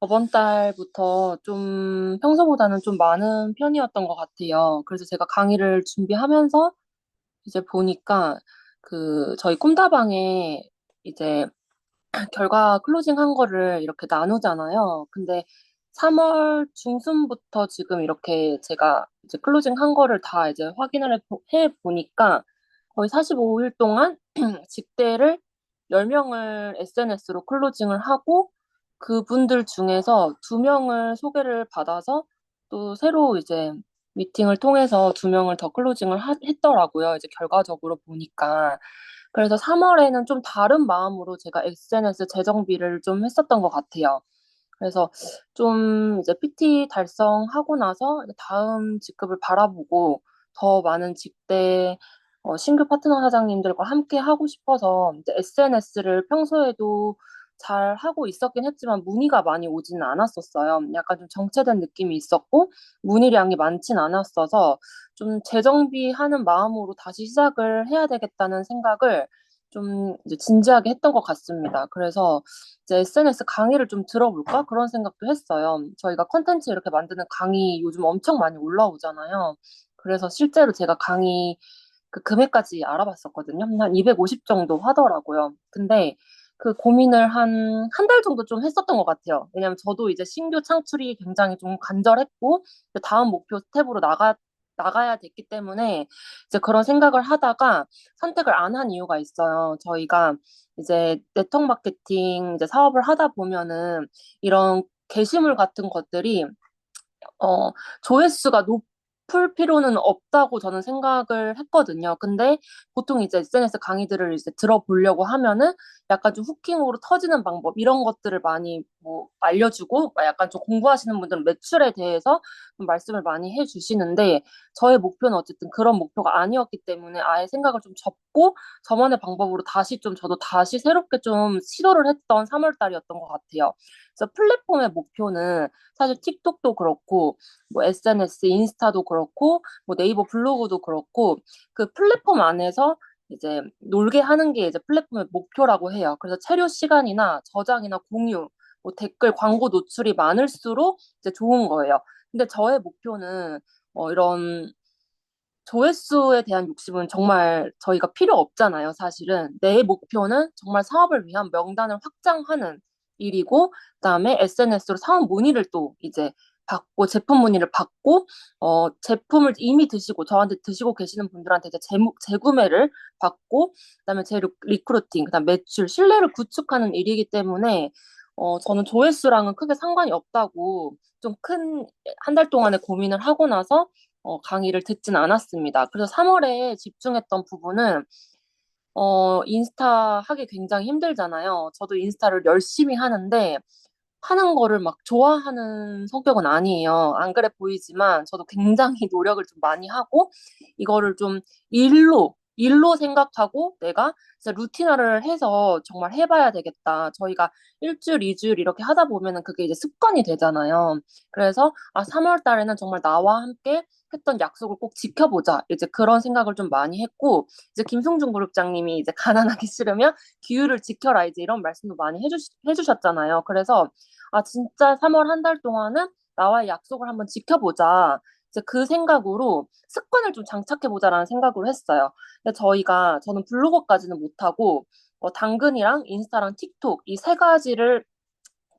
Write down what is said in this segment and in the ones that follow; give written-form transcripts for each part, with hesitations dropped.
저번 달부터 좀 평소보다는 좀 많은 편이었던 것 같아요. 그래서 제가 강의를 준비하면서 이제 보니까 저희 꿈다방에 이제 결과 클로징 한 거를 이렇게 나누잖아요. 근데 3월 중순부터 지금 이렇게 제가 이제 클로징 한 거를 다 이제 확인을 해 보니까 거의 45일 동안 직대를 10명을 SNS로 클로징을 하고 그분들 중에서 2명을 소개를 받아서 또 새로 이제 미팅을 통해서 2명을 더 클로징을 했더라고요. 이제 결과적으로 보니까. 그래서 3월에는 좀 다른 마음으로 제가 SNS 재정비를 좀 했었던 것 같아요. 그래서 좀 이제 PT 달성하고 나서 이제 다음 직급을 바라보고 더 많은 직대 신규 파트너 사장님들과 함께 하고 싶어서 이제 SNS를 평소에도 잘 하고 있었긴 했지만 문의가 많이 오지는 않았었어요. 약간 좀 정체된 느낌이 있었고 문의량이 많진 않았어서 좀 재정비하는 마음으로 다시 시작을 해야 되겠다는 생각을 좀 이제 진지하게 했던 것 같습니다. 그래서 이제 SNS 강의를 좀 들어볼까? 그런 생각도 했어요. 저희가 콘텐츠 이렇게 만드는 강의 요즘 엄청 많이 올라오잖아요. 그래서 실제로 제가 강의 그 금액까지 알아봤었거든요. 한 250 정도 하더라고요. 근데 그 고민을 한 달 정도 좀 했었던 것 같아요. 왜냐면 저도 이제 신규 창출이 굉장히 좀 간절했고, 다음 목표 스텝으로 나가야 됐기 때문에 이제 그런 생각을 하다가 선택을 안 한 이유가 있어요. 저희가 이제 네트워크 마케팅 이제 사업을 하다 보면은 이런 게시물 같은 것들이 어, 조회수가 높을 필요는 없다고 저는 생각을 했거든요. 근데 보통 이제 SNS 강의들을 이제 들어보려고 하면은 약간 좀 후킹으로 터지는 방법, 이런 것들을 많이 뭐 알려주고, 약간 좀 공부하시는 분들은 매출에 대해서 좀 말씀을 많이 해주시는데, 저의 목표는 어쨌든 그런 목표가 아니었기 때문에 아예 생각을 좀 접고, 저만의 방법으로 다시 좀 저도 다시 새롭게 좀 시도를 했던 3월 달이었던 것 같아요. 그래서 플랫폼의 목표는 사실 틱톡도 그렇고, 뭐 SNS, 인스타도 그렇고, 뭐 네이버 블로그도 그렇고, 그 플랫폼 안에서 이제 놀게 하는 게 이제 플랫폼의 목표라고 해요. 그래서 체류 시간이나 저장이나 공유, 뭐 댓글, 광고 노출이 많을수록 이제 좋은 거예요. 근데 저의 목표는 이런 조회수에 대한 욕심은 정말 저희가 필요 없잖아요, 사실은. 내 목표는 정말 사업을 위한 명단을 확장하는 일이고, 그다음에 SNS로 사업 문의를 또 이제 받고, 제품 문의를 받고, 제품을 이미 드시고, 저한테 드시고 계시는 분들한테 이제 재구매를 받고, 그다음에 리크루팅, 그다음 매출, 신뢰를 구축하는 일이기 때문에, 저는 조회수랑은 크게 상관이 없다고 좀 큰 한 달 동안의 고민을 하고 나서 강의를 듣진 않았습니다. 그래서 3월에 집중했던 부분은 인스타 하기 굉장히 힘들잖아요. 저도 인스타를 열심히 하는데 하는 거를 막 좋아하는 성격은 아니에요. 안 그래 보이지만 저도 굉장히 노력을 좀 많이 하고 이거를 좀 일로 생각하고 내가 진짜 루틴화를 해서 정말 해봐야 되겠다. 저희가 일주일, 이주일 이렇게 하다 보면은 그게 이제 습관이 되잖아요. 그래서 3월 달에는 정말 나와 함께 했던 약속을 꼭 지켜보자. 이제 그런 생각을 좀 많이 했고, 이제 김승준 그룹장님이 이제 가난하기 싫으면 기후를 지켜라. 이제 이런 말씀도 많이 해주셨잖아요. 그래서 진짜 3월 한 달 동안은 나와의 약속을 한번 지켜보자. 이제 그 생각으로 습관을 좀 장착해보자라는 생각으로 했어요. 근데 저는 블로거까지는 못하고, 당근이랑 인스타랑 틱톡 이 세 가지를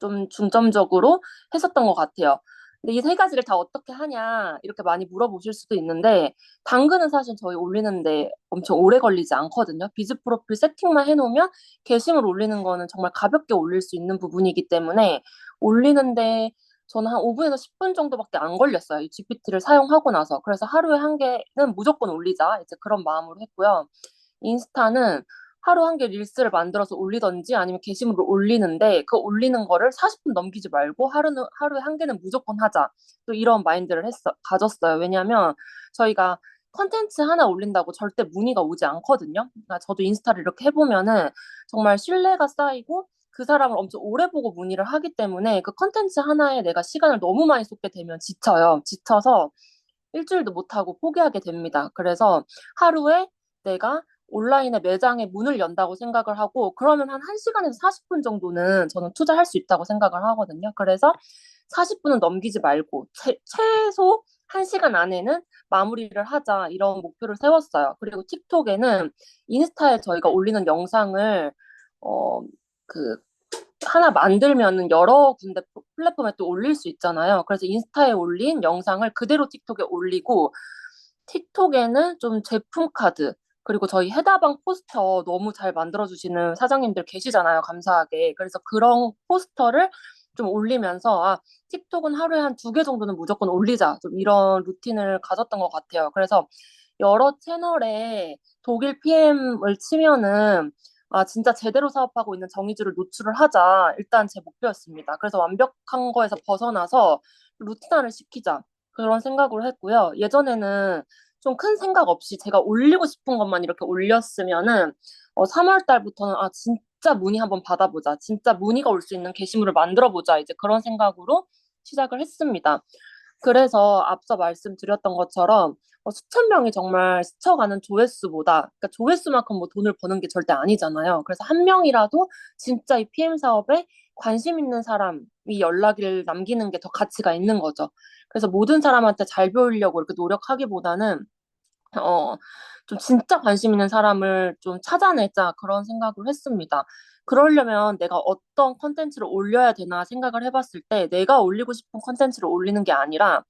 좀 중점적으로 했었던 것 같아요. 근데 이 세 가지를 다 어떻게 하냐, 이렇게 많이 물어보실 수도 있는데, 당근은 사실 저희 올리는데 엄청 오래 걸리지 않거든요. 비즈 프로필 세팅만 해놓으면 게시물 올리는 거는 정말 가볍게 올릴 수 있는 부분이기 때문에 올리는데 저는 한 5분에서 10분 정도밖에 안 걸렸어요. 이 GPT를 사용하고 나서. 그래서 하루에 한 개는 무조건 올리자. 이제 그런 마음으로 했고요. 인스타는 하루 한 개 릴스를 만들어서 올리던지 아니면 게시물을 올리는데 그 올리는 거를 40분 넘기지 말고 하루에 한 개는 무조건 하자. 또 이런 마인드를 가졌어요. 왜냐하면 저희가 컨텐츠 하나 올린다고 절대 문의가 오지 않거든요. 그러니까 저도 인스타를 이렇게 해보면은 정말 신뢰가 쌓이고 그 사람을 엄청 오래 보고 문의를 하기 때문에 그 컨텐츠 하나에 내가 시간을 너무 많이 쏟게 되면 지쳐요. 지쳐서 일주일도 못하고 포기하게 됩니다. 그래서 하루에 내가 온라인에 매장에 문을 연다고 생각을 하고, 그러면 한 1시간에서 40분 정도는 저는 투자할 수 있다고 생각을 하거든요. 그래서 40분은 넘기지 말고, 최소 1시간 안에는 마무리를 하자, 이런 목표를 세웠어요. 그리고 틱톡에는 인스타에 저희가 올리는 영상을, 어, 그, 하나 만들면은 여러 군데 플랫폼에 또 올릴 수 있잖아요. 그래서 인스타에 올린 영상을 그대로 틱톡에 올리고, 틱톡에는 좀 제품 카드, 그리고 저희 해다방 포스터 너무 잘 만들어주시는 사장님들 계시잖아요. 감사하게. 그래서 그런 포스터를 좀 올리면서, 아, 틱톡은 하루에 한 2개 정도는 무조건 올리자. 좀 이런 루틴을 가졌던 것 같아요. 그래서 여러 채널에 독일 PM을 치면은, 아, 진짜 제대로 사업하고 있는 정의주를 노출을 하자. 일단 제 목표였습니다. 그래서 완벽한 거에서 벗어나서 루틴화를 시키자. 그런 생각을 했고요. 예전에는 좀 큰 생각 없이 제가 올리고 싶은 것만 이렇게 올렸으면은 3월 달부터는 아 진짜 문의 한번 받아보자. 진짜 문의가 올 수 있는 게시물을 만들어 보자. 이제 그런 생각으로 시작을 했습니다. 그래서 앞서 말씀드렸던 것처럼 수천 명이 정말 스쳐가는 조회수보다, 그러니까 조회수만큼 뭐 돈을 버는 게 절대 아니잖아요. 그래서 한 명이라도 진짜 이 PM 사업에 관심 있는 사람이 연락을 남기는 게 더 가치가 있는 거죠. 그래서 모든 사람한테 잘 보이려고 이렇게 노력하기보다는 어, 좀 진짜 관심 있는 사람을 좀 찾아내자 그런 생각을 했습니다. 그러려면 내가 어떤 컨텐츠를 올려야 되나 생각을 해봤을 때 내가 올리고 싶은 컨텐츠를 올리는 게 아니라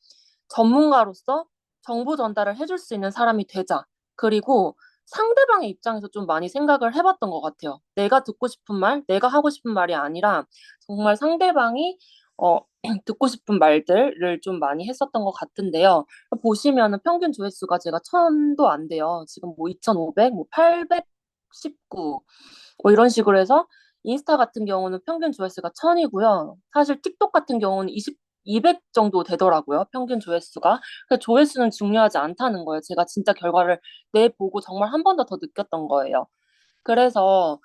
전문가로서 정보 전달을 해줄 수 있는 사람이 되자. 그리고 상대방의 입장에서 좀 많이 생각을 해봤던 것 같아요. 내가 듣고 싶은 말, 내가 하고 싶은 말이 아니라 정말 상대방이 어, 듣고 싶은 말들을 좀 많이 했었던 것 같은데요. 보시면은 평균 조회수가 제가 1000도 안 돼요. 지금 뭐 2500, 뭐 819, 뭐 이런 식으로 해서 인스타 같은 경우는 평균 조회수가 1000이고요. 사실 틱톡 같은 경우는 200 정도 되더라고요. 평균 조회수가. 그 조회수는 중요하지 않다는 거예요. 제가 진짜 결과를 내보고 정말 한 번 더 느꼈던 거예요. 그래서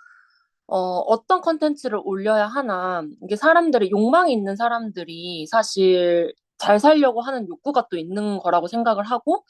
어떤 컨텐츠를 올려야 하나, 이게 사람들이, 욕망이 있는 사람들이 사실 잘 살려고 하는 욕구가 또 있는 거라고 생각을 하고,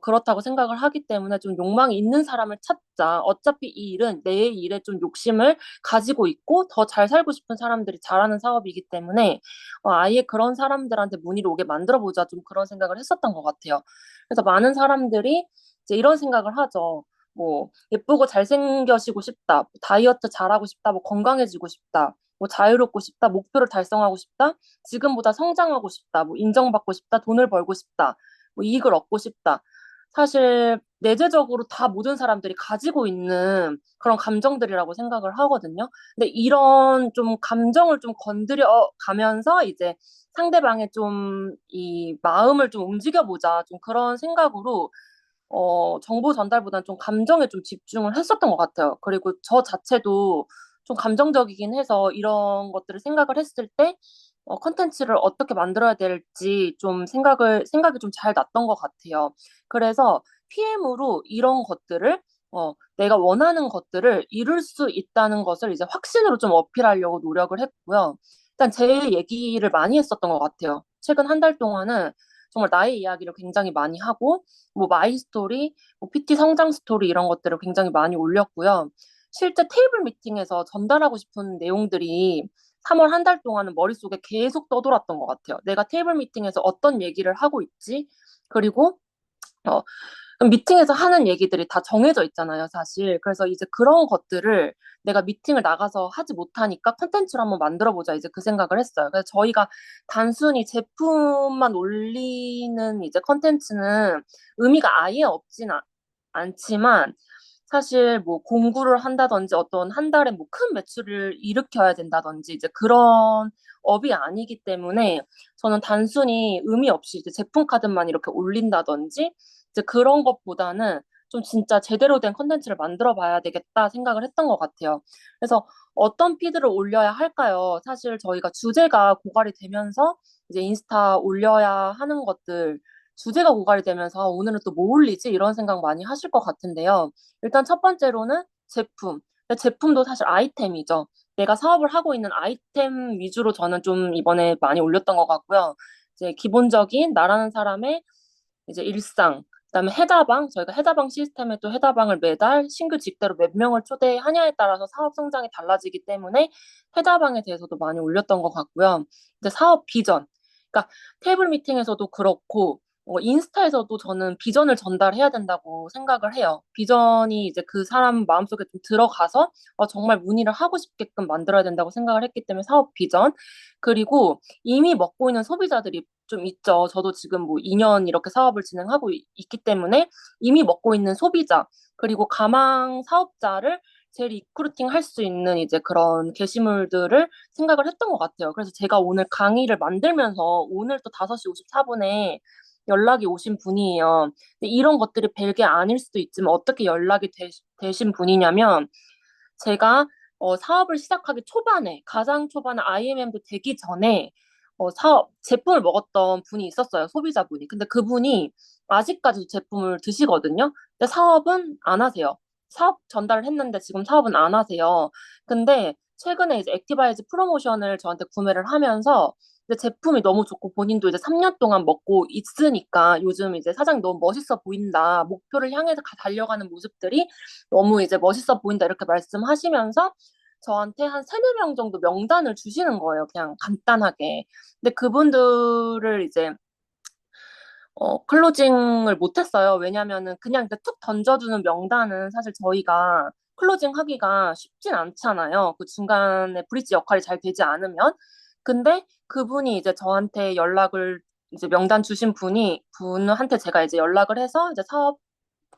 그렇다고 생각을 하기 때문에 좀 욕망이 있는 사람을 찾자. 어차피 이 일은 내 일에 좀 욕심을 가지고 있고 더 잘 살고 싶은 사람들이 잘하는 사업이기 때문에 아예 그런 사람들한테 문의를 오게 만들어보자. 좀 그런 생각을 했었던 것 같아요. 그래서 많은 사람들이 이제 이런 생각을 하죠. 뭐 예쁘고 잘생겨지고 싶다, 뭐 다이어트 잘하고 싶다, 뭐 건강해지고 싶다, 뭐 자유롭고 싶다, 목표를 달성하고 싶다, 지금보다 성장하고 싶다, 뭐 인정받고 싶다, 돈을 벌고 싶다, 뭐 이익을 얻고 싶다. 사실 내재적으로 다 모든 사람들이 가지고 있는 그런 감정들이라고 생각을 하거든요. 근데 이런 좀 감정을 좀 건드려 가면서 이제 상대방의 좀 이 마음을 좀 움직여보자. 좀 그런 생각으로 정보 전달보다는 좀 감정에 좀 집중을 했었던 것 같아요. 그리고 저 자체도 좀 감정적이긴 해서 이런 것들을 생각을 했을 때, 컨텐츠를 어떻게 만들어야 될지 좀 생각이 좀 잘 났던 것 같아요. 그래서 PM으로 이런 것들을, 내가 원하는 것들을 이룰 수 있다는 것을 이제 확신으로 좀 어필하려고 노력을 했고요. 일단 제 얘기를 많이 했었던 것 같아요. 최근 한 달 동안은 정말 나의 이야기를 굉장히 많이 하고, 뭐 마이 스토리, 뭐 PT 성장 스토리 이런 것들을 굉장히 많이 올렸고요. 실제 테이블 미팅에서 전달하고 싶은 내용들이 3월 한 달 동안은 머릿속에 계속 떠돌았던 것 같아요. 내가 테이블 미팅에서 어떤 얘기를 하고 있지? 그리고 어, 미팅에서 하는 얘기들이 다 정해져 있잖아요, 사실. 그래서 이제 그런 것들을 내가 미팅을 나가서 하지 못하니까 콘텐츠를 한번 만들어 보자, 이제 그 생각을 했어요. 그래서 저희가 단순히 제품만 올리는 이제 콘텐츠는 의미가 아예 없진 않지만, 사실 뭐 공구를 한다든지 어떤 한 달에 뭐 큰 매출을 일으켜야 된다든지 이제 그런 업이 아니기 때문에 저는 단순히 의미 없이 이제 제품 카드만 이렇게 올린다든지 이제 그런 것보다는 좀 진짜 제대로 된 컨텐츠를 만들어 봐야 되겠다 생각을 했던 것 같아요. 그래서 어떤 피드를 올려야 할까요? 사실 저희가 주제가 고갈이 되면서 이제 인스타 올려야 하는 것들, 주제가 고갈이 되면서 오늘은 또 뭐 올리지? 이런 생각 많이 하실 것 같은데요. 일단 첫 번째로는 제품. 근데 제품도 사실 아이템이죠. 내가 사업을 하고 있는 아이템 위주로 저는 좀 이번에 많이 올렸던 것 같고요. 이제 기본적인 나라는 사람의 이제 일상, 그다음에 해다방, 저희가 해다방 시스템에 또 해다방을 매달 신규 직대로 몇 명을 초대하냐에 따라서 사업 성장이 달라지기 때문에 해다방에 대해서도 많이 올렸던 것 같고요. 이제 사업 비전, 그러니까 테이블 미팅에서도 그렇고 인스타에서도 저는 비전을 전달해야 된다고 생각을 해요. 비전이 이제 그 사람 마음속에 좀 들어가서 정말 문의를 하고 싶게끔 만들어야 된다고 생각을 했기 때문에 사업 비전, 그리고 이미 먹고 있는 소비자들이 좀 있죠. 저도 지금 뭐 2년 이렇게 사업을 진행하고 있기 때문에 이미 먹고 있는 소비자, 그리고 가망 사업자를 재리크루팅 할 수 있는 이제 그런 게시물들을 생각을 했던 것 같아요. 그래서 제가 오늘 강의를 만들면서 오늘 또 5시 54분에 연락이 오신 분이에요. 근데 이런 것들이 별게 아닐 수도 있지만 어떻게 연락이 되신 분이냐면 제가 사업을 시작하기 초반에, 가장 초반에 IMM도 되기 전에 제품을 먹었던 분이 있었어요. 소비자분이. 근데 그분이 아직까지도 제품을 드시거든요. 근데 사업은 안 하세요. 사업 전달을 했는데 지금 사업은 안 하세요. 근데 최근에 이제 액티바이즈 프로모션을 저한테 구매를 하면서 근데 제품이 너무 좋고 본인도 이제 3년 동안 먹고 있으니까 요즘 이제 사장님 너무 멋있어 보인다. 목표를 향해서 달려가는 모습들이 너무 이제 멋있어 보인다 이렇게 말씀하시면서 저한테 한 세네 명 정도 명단을 주시는 거예요. 그냥 간단하게. 근데 그분들을 이제 클로징을 못했어요. 왜냐면은 그냥 이렇게 툭 던져주는 명단은 사실 저희가 클로징 하기가 쉽진 않잖아요. 그 중간에 브릿지 역할이 잘 되지 않으면. 근데 그분이 이제 저한테 연락을 이제 명단 주신 분한테 제가 이제 연락을 해서 이제 사업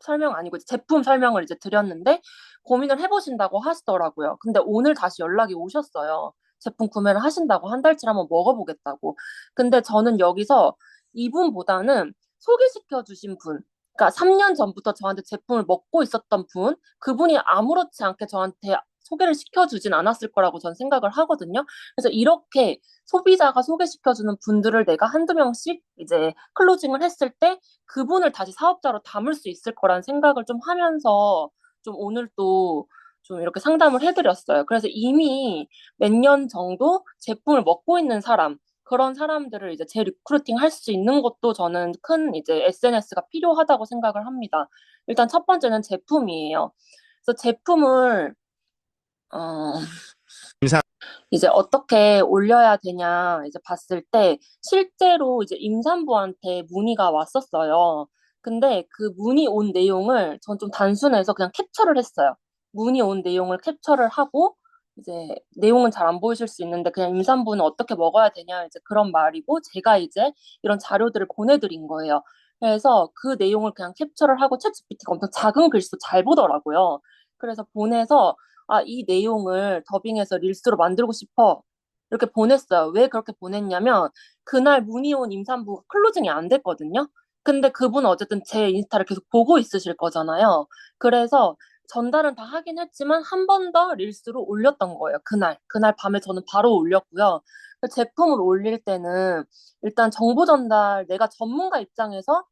설명 아니고 이제 제품 설명을 이제 드렸는데 고민을 해보신다고 하시더라고요. 근데 오늘 다시 연락이 오셨어요. 제품 구매를 하신다고 한 달치 한번 먹어보겠다고. 근데 저는 여기서 이분보다는 소개시켜 주신 분, 그러니까 3년 전부터 저한테 제품을 먹고 있었던 분, 그분이 아무렇지 않게 저한테 소개를 시켜주진 않았을 거라고 전 생각을 하거든요. 그래서 이렇게 소비자가 소개시켜주는 분들을 내가 한두 명씩 이제 클로징을 했을 때 그분을 다시 사업자로 담을 수 있을 거란 생각을 좀 하면서 좀 오늘 또 좀 이렇게 상담을 해드렸어요. 그래서 이미 몇 년 정도 제품을 먹고 있는 사람, 그런 사람들을 이제 재리크루팅 할 수 있는 것도 저는 큰 이제 SNS가 필요하다고 생각을 합니다. 일단 첫 번째는 제품이에요. 그래서 제품을 어, 이제 어떻게 올려야 되냐 이제 봤을 때 실제로 이제 임산부한테 문의가 왔었어요. 근데 그 문의 온 내용을 전 좀 단순해서 그냥 캡처를 했어요. 문의 온 내용을 캡처를 하고 이제 내용은 잘 안 보이실 수 있는데 그냥 임산부는 어떻게 먹어야 되냐 이제 그런 말이고 제가 이제 이런 자료들을 보내드린 거예요. 그래서 그 내용을 그냥 캡처를 하고 챗GPT가 엄청 작은 글씨도 잘 보더라고요. 그래서 보내서 이 내용을 더빙해서 릴스로 만들고 싶어. 이렇게 보냈어요. 왜 그렇게 보냈냐면, 그날 문의 온 임산부가 클로징이 안 됐거든요. 근데 그분은 어쨌든 제 인스타를 계속 보고 있으실 거잖아요. 그래서 전달은 다 하긴 했지만, 한 번 더 릴스로 올렸던 거예요. 그날 밤에 저는 바로 올렸고요. 제품을 올릴 때는 일단 정보 전달, 내가 전문가 입장에서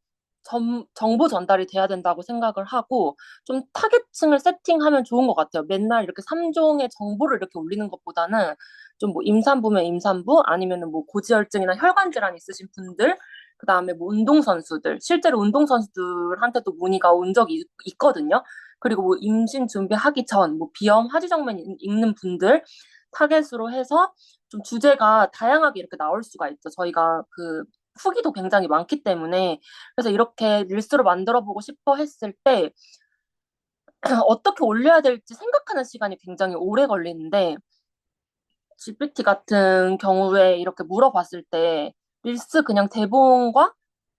정보 전달이 돼야 된다고 생각을 하고, 좀 타겟층을 세팅하면 좋은 것 같아요. 맨날 이렇게 3종의 정보를 이렇게 올리는 것보다는 좀 뭐 임산부면 임산부 아니면은 뭐 고지혈증이나 혈관 질환 있으신 분들 그다음에 뭐 운동선수들 실제로 운동선수들한테도 문의가 온 적이 있거든요. 그리고 뭐 임신 준비하기 전 뭐 비염 하지정맥 있는 분들 타겟으로 해서 좀 주제가 다양하게 이렇게 나올 수가 있죠. 저희가 그 후기도 굉장히 많기 때문에 그래서 이렇게 릴스로 만들어 보고 싶어 했을 때 어떻게 올려야 될지 생각하는 시간이 굉장히 오래 걸리는데 GPT 같은 경우에 이렇게 물어봤을 때 릴스 그냥 대본과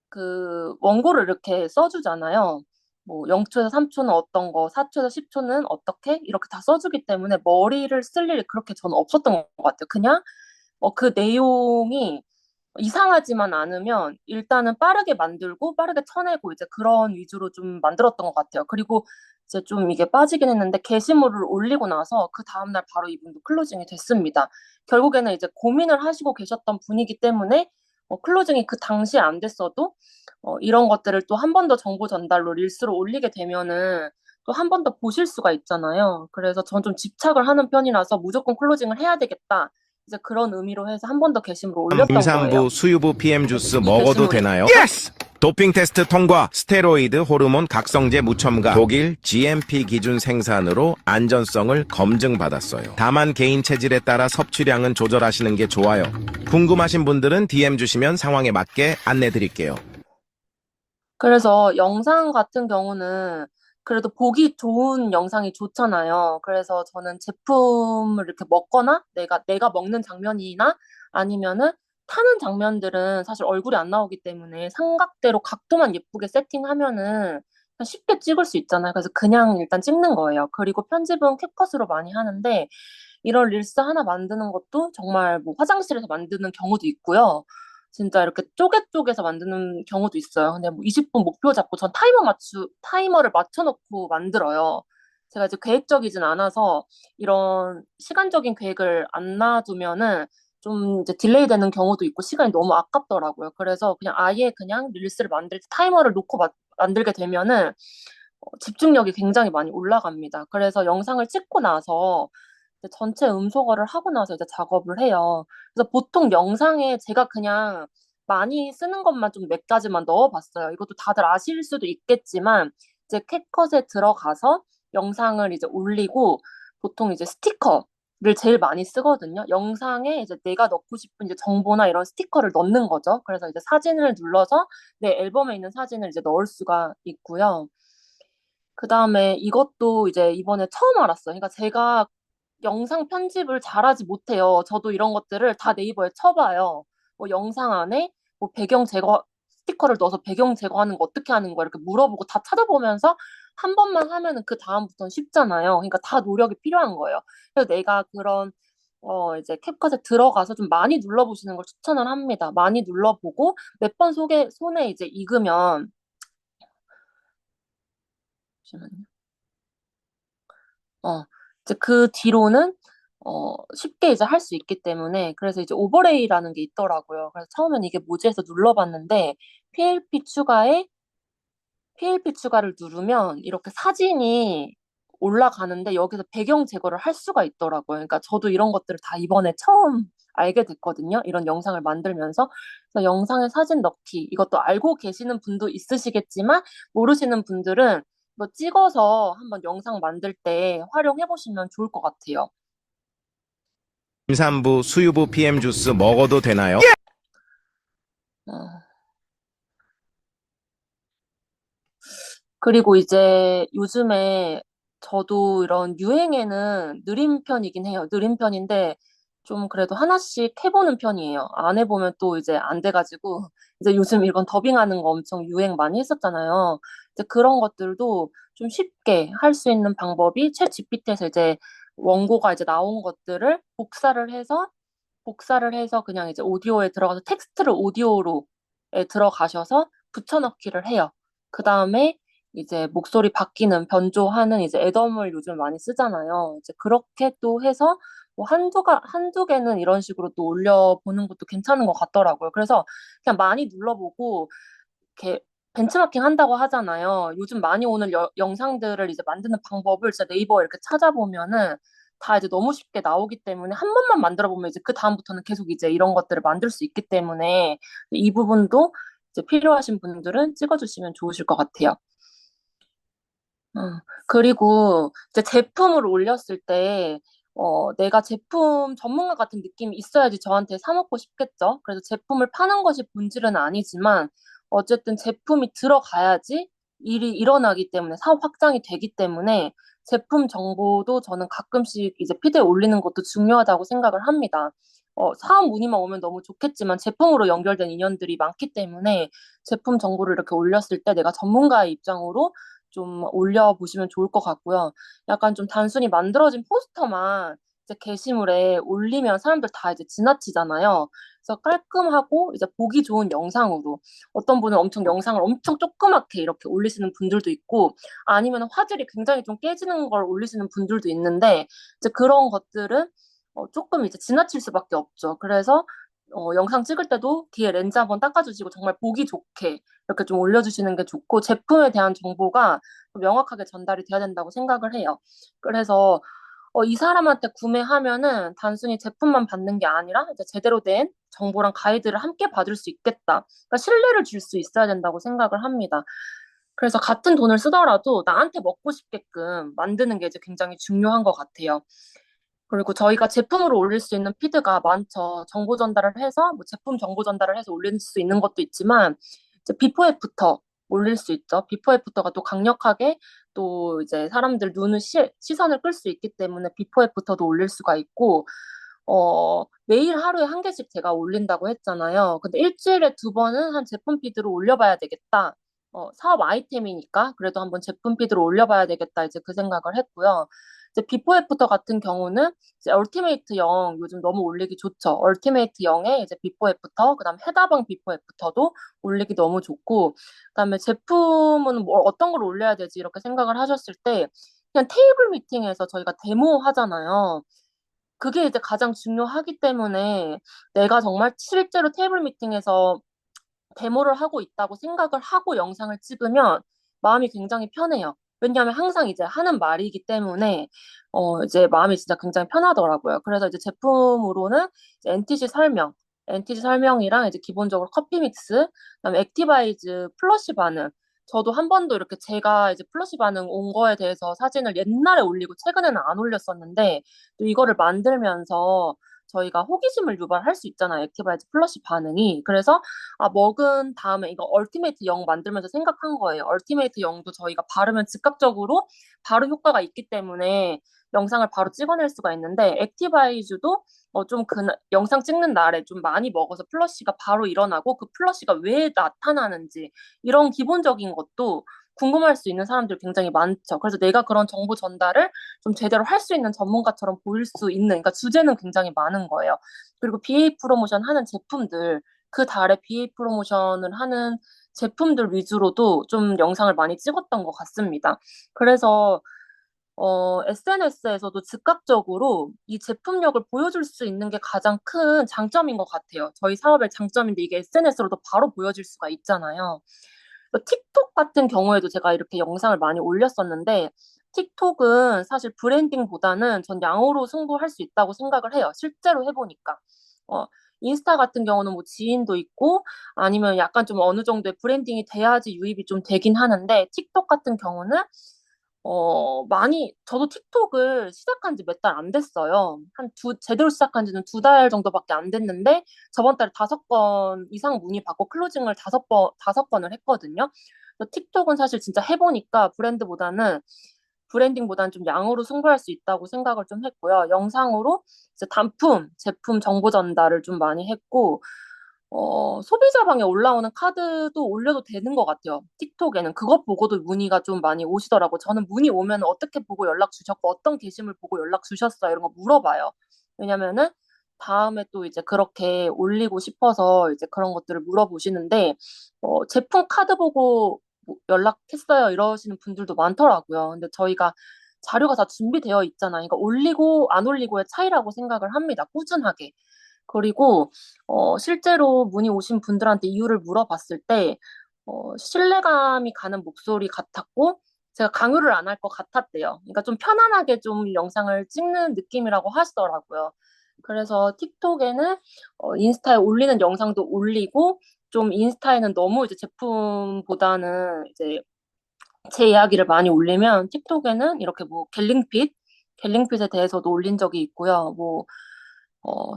그 원고를 이렇게 써주잖아요. 뭐 0초에서 3초는 어떤 거, 4초에서 10초는 어떻게 이렇게 다 써주기 때문에 머리를 쓸 일이 그렇게 저는 없었던 것 같아요. 그냥 그 내용이 이상하지만 않으면 일단은 빠르게 만들고 빠르게 쳐내고 이제 그런 위주로 좀 만들었던 것 같아요. 그리고 이제 좀 이게 빠지긴 했는데 게시물을 올리고 나서 그 다음날 바로 이분도 클로징이 됐습니다. 결국에는 이제 고민을 하시고 계셨던 분이기 때문에 클로징이 그 당시에 안 됐어도 이런 것들을 또 한 번 더 정보 전달로 릴스로 올리게 되면은 또 한 번 더 보실 수가 있잖아요. 그래서 전 좀 집착을 하는 편이라서 무조건 클로징을 해야 되겠다. 이제 그런 의미로 해서 한 번 더 게시물을 올렸던 거예요. 임산부, 수유부 PM 주스 이 먹어도 게시물이. 되나요? 예스! 도핑 테스트 통과, 스테로이드, 호르몬, 각성제 무첨가, 독일 GMP 기준 생산으로 안전성을 검증받았어요. 다만 개인 체질에 따라 섭취량은 조절하시는 게 좋아요. 궁금하신 분들은 DM 주시면 상황에 맞게 안내 드릴게요. 그래서 영상 같은 경우는 그래도 보기 좋은 영상이 좋잖아요. 그래서 저는 제품을 이렇게 먹거나 내가 먹는 장면이나 아니면은 타는 장면들은 사실 얼굴이 안 나오기 때문에 삼각대로 각도만 예쁘게 세팅하면은 그냥 쉽게 찍을 수 있잖아요. 그래서 그냥 일단 찍는 거예요. 그리고 편집은 캡컷으로 많이 하는데 이런 릴스 하나 만드는 것도 정말 뭐 화장실에서 만드는 경우도 있고요. 진짜 이렇게 쪼개서 만드는 경우도 있어요. 근데 뭐 20분 목표 잡고 전 타이머를 맞춰놓고 만들어요. 제가 이제 계획적이진 않아서 이런 시간적인 계획을 안 놔두면은 좀 이제 딜레이 되는 경우도 있고 시간이 너무 아깝더라고요. 그래서 그냥 아예 그냥 릴스를 만들 때 타이머를 놓고 만들게 되면은 집중력이 굉장히 많이 올라갑니다. 그래서 영상을 찍고 나서 이제 전체 음소거를 하고 나서 이제 작업을 해요. 그래서 보통 영상에 제가 그냥 많이 쓰는 것만 좀 몇 가지만 넣어봤어요. 이것도 다들 아실 수도 있겠지만 이제 캡컷에 들어가서 영상을 이제 올리고 보통 이제 스티커를 제일 많이 쓰거든요. 영상에 이제 내가 넣고 싶은 이제 정보나 이런 스티커를 넣는 거죠. 그래서 이제 사진을 눌러서 내 앨범에 있는 사진을 이제 넣을 수가 있고요. 그 다음에 이것도 이제 이번에 처음 알았어요. 그러니까 제가 영상 편집을 잘하지 못해요. 저도 이런 것들을 다 네이버에 쳐봐요. 뭐 영상 안에 뭐 배경 제거, 스티커를 넣어서 배경 제거하는 거 어떻게 하는 거 이렇게 물어보고 다 찾아보면서 한 번만 하면은 그 다음부터는 쉽잖아요. 그러니까 다 노력이 필요한 거예요. 그래서 내가 그런 이제 캡컷에 들어가서 좀 많이 눌러보시는 걸 추천을 합니다. 많이 눌러보고 몇 번 손에 이제 익으면 잠시만요. 어, 이제 그 뒤로는 쉽게 이제 할 수 있기 때문에 그래서 이제 오버레이라는 게 있더라고요. 그래서 처음엔 이게 뭐지 해서 눌러봤는데 PLP 추가에 PLP 추가를 누르면 이렇게 사진이 올라가는데 여기서 배경 제거를 할 수가 있더라고요. 그러니까 저도 이런 것들을 다 이번에 처음 알게 됐거든요. 이런 영상을 만들면서. 그래서 영상에 사진 넣기 이것도 알고 계시는 분도 있으시겠지만 모르시는 분들은 뭐 찍어서 한번 영상 만들 때 활용해 보시면 좋을 것 같아요. 임산부, 수유부 PM 주스 먹어도 되나요? 어, 그리고 이제 요즘에 저도 이런 유행에는 느린 편이긴 해요. 느린 편인데 좀 그래도 하나씩 해보는 편이에요. 안 해보면 또 이제 안 돼가지고 이제 요즘 이번 더빙하는 거 엄청 유행 많이 했었잖아요. 이제 그런 것들도 좀 쉽게 할 수 있는 방법이 챗 GPT에서 이제 원고가 이제 나온 것들을 복사를 해서 그냥 이제 오디오에 들어가서 텍스트를 오디오로 들어가셔서 붙여넣기를 해요. 그 다음에 이제 목소리 바뀌는 변조하는 이제 애덤을 요즘 많이 쓰잖아요. 이제 그렇게 또 해서 뭐 한두 개는 이런 식으로 또 올려보는 것도 괜찮은 것 같더라고요. 그래서 그냥 많이 눌러보고 이렇게 벤치마킹 한다고 하잖아요. 요즘 많이 오는 영상들을 이제 만드는 방법을 진짜 네이버에 이렇게 찾아보면은 다 이제 너무 쉽게 나오기 때문에 한 번만 만들어 보면 이제 그 다음부터는 계속 이제 이런 것들을 만들 수 있기 때문에 이 부분도 이제 필요하신 분들은 찍어주시면 좋으실 것 같아요. 그리고 이제 제품을 올렸을 때, 내가 제품 전문가 같은 느낌이 있어야지 저한테 사 먹고 싶겠죠? 그래서 제품을 파는 것이 본질은 아니지만, 어쨌든 제품이 들어가야지 일이 일어나기 때문에, 사업 확장이 되기 때문에, 제품 정보도 저는 가끔씩 이제 피드에 올리는 것도 중요하다고 생각을 합니다. 사업 문의만 오면 너무 좋겠지만, 제품으로 연결된 인연들이 많기 때문에, 제품 정보를 이렇게 올렸을 때 내가 전문가의 입장으로 좀 올려보시면 좋을 것 같고요. 약간 좀 단순히 만들어진 포스터만 이제 게시물에 올리면 사람들 다 이제 지나치잖아요. 그래서 깔끔하고 이제 보기 좋은 영상으로 어떤 분은 영상을 엄청 조그맣게 이렇게 올리시는 분들도 있고 아니면 화질이 굉장히 좀 깨지는 걸 올리시는 분들도 있는데 이제 그런 것들은 조금 이제 지나칠 수밖에 없죠. 그래서 영상 찍을 때도 뒤에 렌즈 한번 닦아주시고 정말 보기 좋게 이렇게 좀 올려주시는 게 좋고 제품에 대한 정보가 명확하게 전달이 돼야 된다고 생각을 해요. 그래서 이 사람한테 구매하면은 단순히 제품만 받는 게 아니라 이제 제대로 된 정보랑 가이드를 함께 받을 수 있겠다. 그러니까 신뢰를 줄 수 있어야 된다고 생각을 합니다. 그래서 같은 돈을 쓰더라도 나한테 먹고 싶게끔 만드는 게 이제 굉장히 중요한 것 같아요. 그리고 저희가 제품으로 올릴 수 있는 피드가 많죠. 정보 전달을 해서, 뭐 제품 정보 전달을 해서 올릴 수 있는 것도 있지만, 이제 비포 애프터 올릴 수 있죠. 비포 애프터가 또 강력하게 또 이제 사람들 눈을 시선을 끌 수 있기 때문에 비포 애프터도 올릴 수가 있고, 매일 하루에 한 개씩 제가 올린다고 했잖아요. 근데 일주일에 두 번은 한 제품 피드로 올려봐야 되겠다. 사업 아이템이니까 그래도 한번 제품 피드로 올려봐야 되겠다. 이제 그 생각을 했고요. 이제 비포 애프터 같은 경우는 이제 얼티메이트 영 요즘 너무 올리기 좋죠. 얼티메이트 영에 이제 비포 애프터, 그다음 헤다방 비포 애프터도 올리기 너무 좋고, 그다음에 제품은 뭐 어떤 걸 올려야 되지 이렇게 생각을 하셨을 때 그냥 테이블 미팅에서 저희가 데모 하잖아요. 그게 이제 가장 중요하기 때문에 내가 정말 실제로 테이블 미팅에서 데모를 하고 있다고 생각을 하고 영상을 찍으면 마음이 굉장히 편해요. 왜냐하면 항상 이제 하는 말이기 때문에 이제 마음이 진짜 굉장히 편하더라고요. 그래서 이제 제품으로는 이제 NTC 설명이랑 이제 기본적으로 커피 믹스, 그다음에 액티바이즈 플러시 반응. 저도 한 번도 이렇게 제가 이제 플러시 반응 온 거에 대해서 사진을 옛날에 올리고 최근에는 안 올렸었는데 또 이거를 만들면서 저희가 호기심을 유발할 수 있잖아요. 액티바이즈 플러시 반응이. 그래서 먹은 다음에 이거 얼티메이트 영 만들면서 생각한 거예요. 얼티메이트 영도 저희가 바르면 즉각적으로 바로 효과가 있기 때문에 영상을 바로 찍어낼 수가 있는데 액티바이즈도 좀 그 영상 찍는 날에 좀 많이 먹어서 플러시가 바로 일어나고 그 플러시가 왜 나타나는지 이런 기본적인 것도 궁금할 수 있는 사람들 굉장히 많죠. 그래서 내가 그런 정보 전달을 좀 제대로 할 수 있는 전문가처럼 보일 수 있는, 그러니까 주제는 굉장히 많은 거예요. 그리고 BA 프로모션 하는 제품들, 그 달에 BA 프로모션을 하는 제품들 위주로도 좀 영상을 많이 찍었던 것 같습니다. 그래서 SNS에서도 즉각적으로 이 제품력을 보여줄 수 있는 게 가장 큰 장점인 것 같아요. 저희 사업의 장점인데 이게 SNS로도 바로 보여질 수가 있잖아요. 틱톡 같은 경우에도 제가 이렇게 영상을 많이 올렸었는데, 틱톡은 사실 브랜딩보다는 전 양으로 승부할 수 있다고 생각을 해요. 실제로 해보니까. 어, 인스타 같은 경우는 뭐 지인도 있고, 아니면 약간 좀 어느 정도의 브랜딩이 돼야지 유입이 좀 되긴 하는데, 틱톡 같은 경우는 저도 틱톡을 시작한 지 몇 달 안 됐어요. 제대로 시작한 지는 두 달 정도밖에 안 됐는데, 저번 달에 5건 이상 문의 받고 클로징을 5건을 했거든요. 그래서 틱톡은 사실 진짜 해보니까 브랜딩보다는 좀 양으로 승부할 수 있다고 생각을 좀 했고요. 영상으로 이제 제품 정보 전달을 좀 많이 했고, 소비자 방에 올라오는 카드도 올려도 되는 것 같아요. 틱톡에는 그것 보고도 문의가 좀 많이 오시더라고. 저는 문의 오면 어떻게 보고 연락 주셨고 어떤 게시물 보고 연락 주셨어요 이런 거 물어봐요. 왜냐면은 다음에 또 이제 그렇게 올리고 싶어서 이제 그런 것들을 물어보시는데 제품 카드 보고 뭐 연락했어요 이러시는 분들도 많더라고요. 근데 저희가 자료가 다 준비되어 있잖아요. 그러니까 올리고 안 올리고의 차이라고 생각을 합니다. 꾸준하게. 그리고 실제로 문의 오신 분들한테 이유를 물어봤을 때 신뢰감이 가는 목소리 같았고 제가 강요를 안 할 것 같았대요. 그러니까 좀 편안하게 좀 영상을 찍는 느낌이라고 하시더라고요. 그래서 틱톡에는 인스타에 올리는 영상도 올리고 좀 인스타에는 너무 이제 제품보다는 이제 제 이야기를 많이 올리면 틱톡에는 이렇게 뭐 갤링핏에 대해서도 올린 적이 있고요. 뭐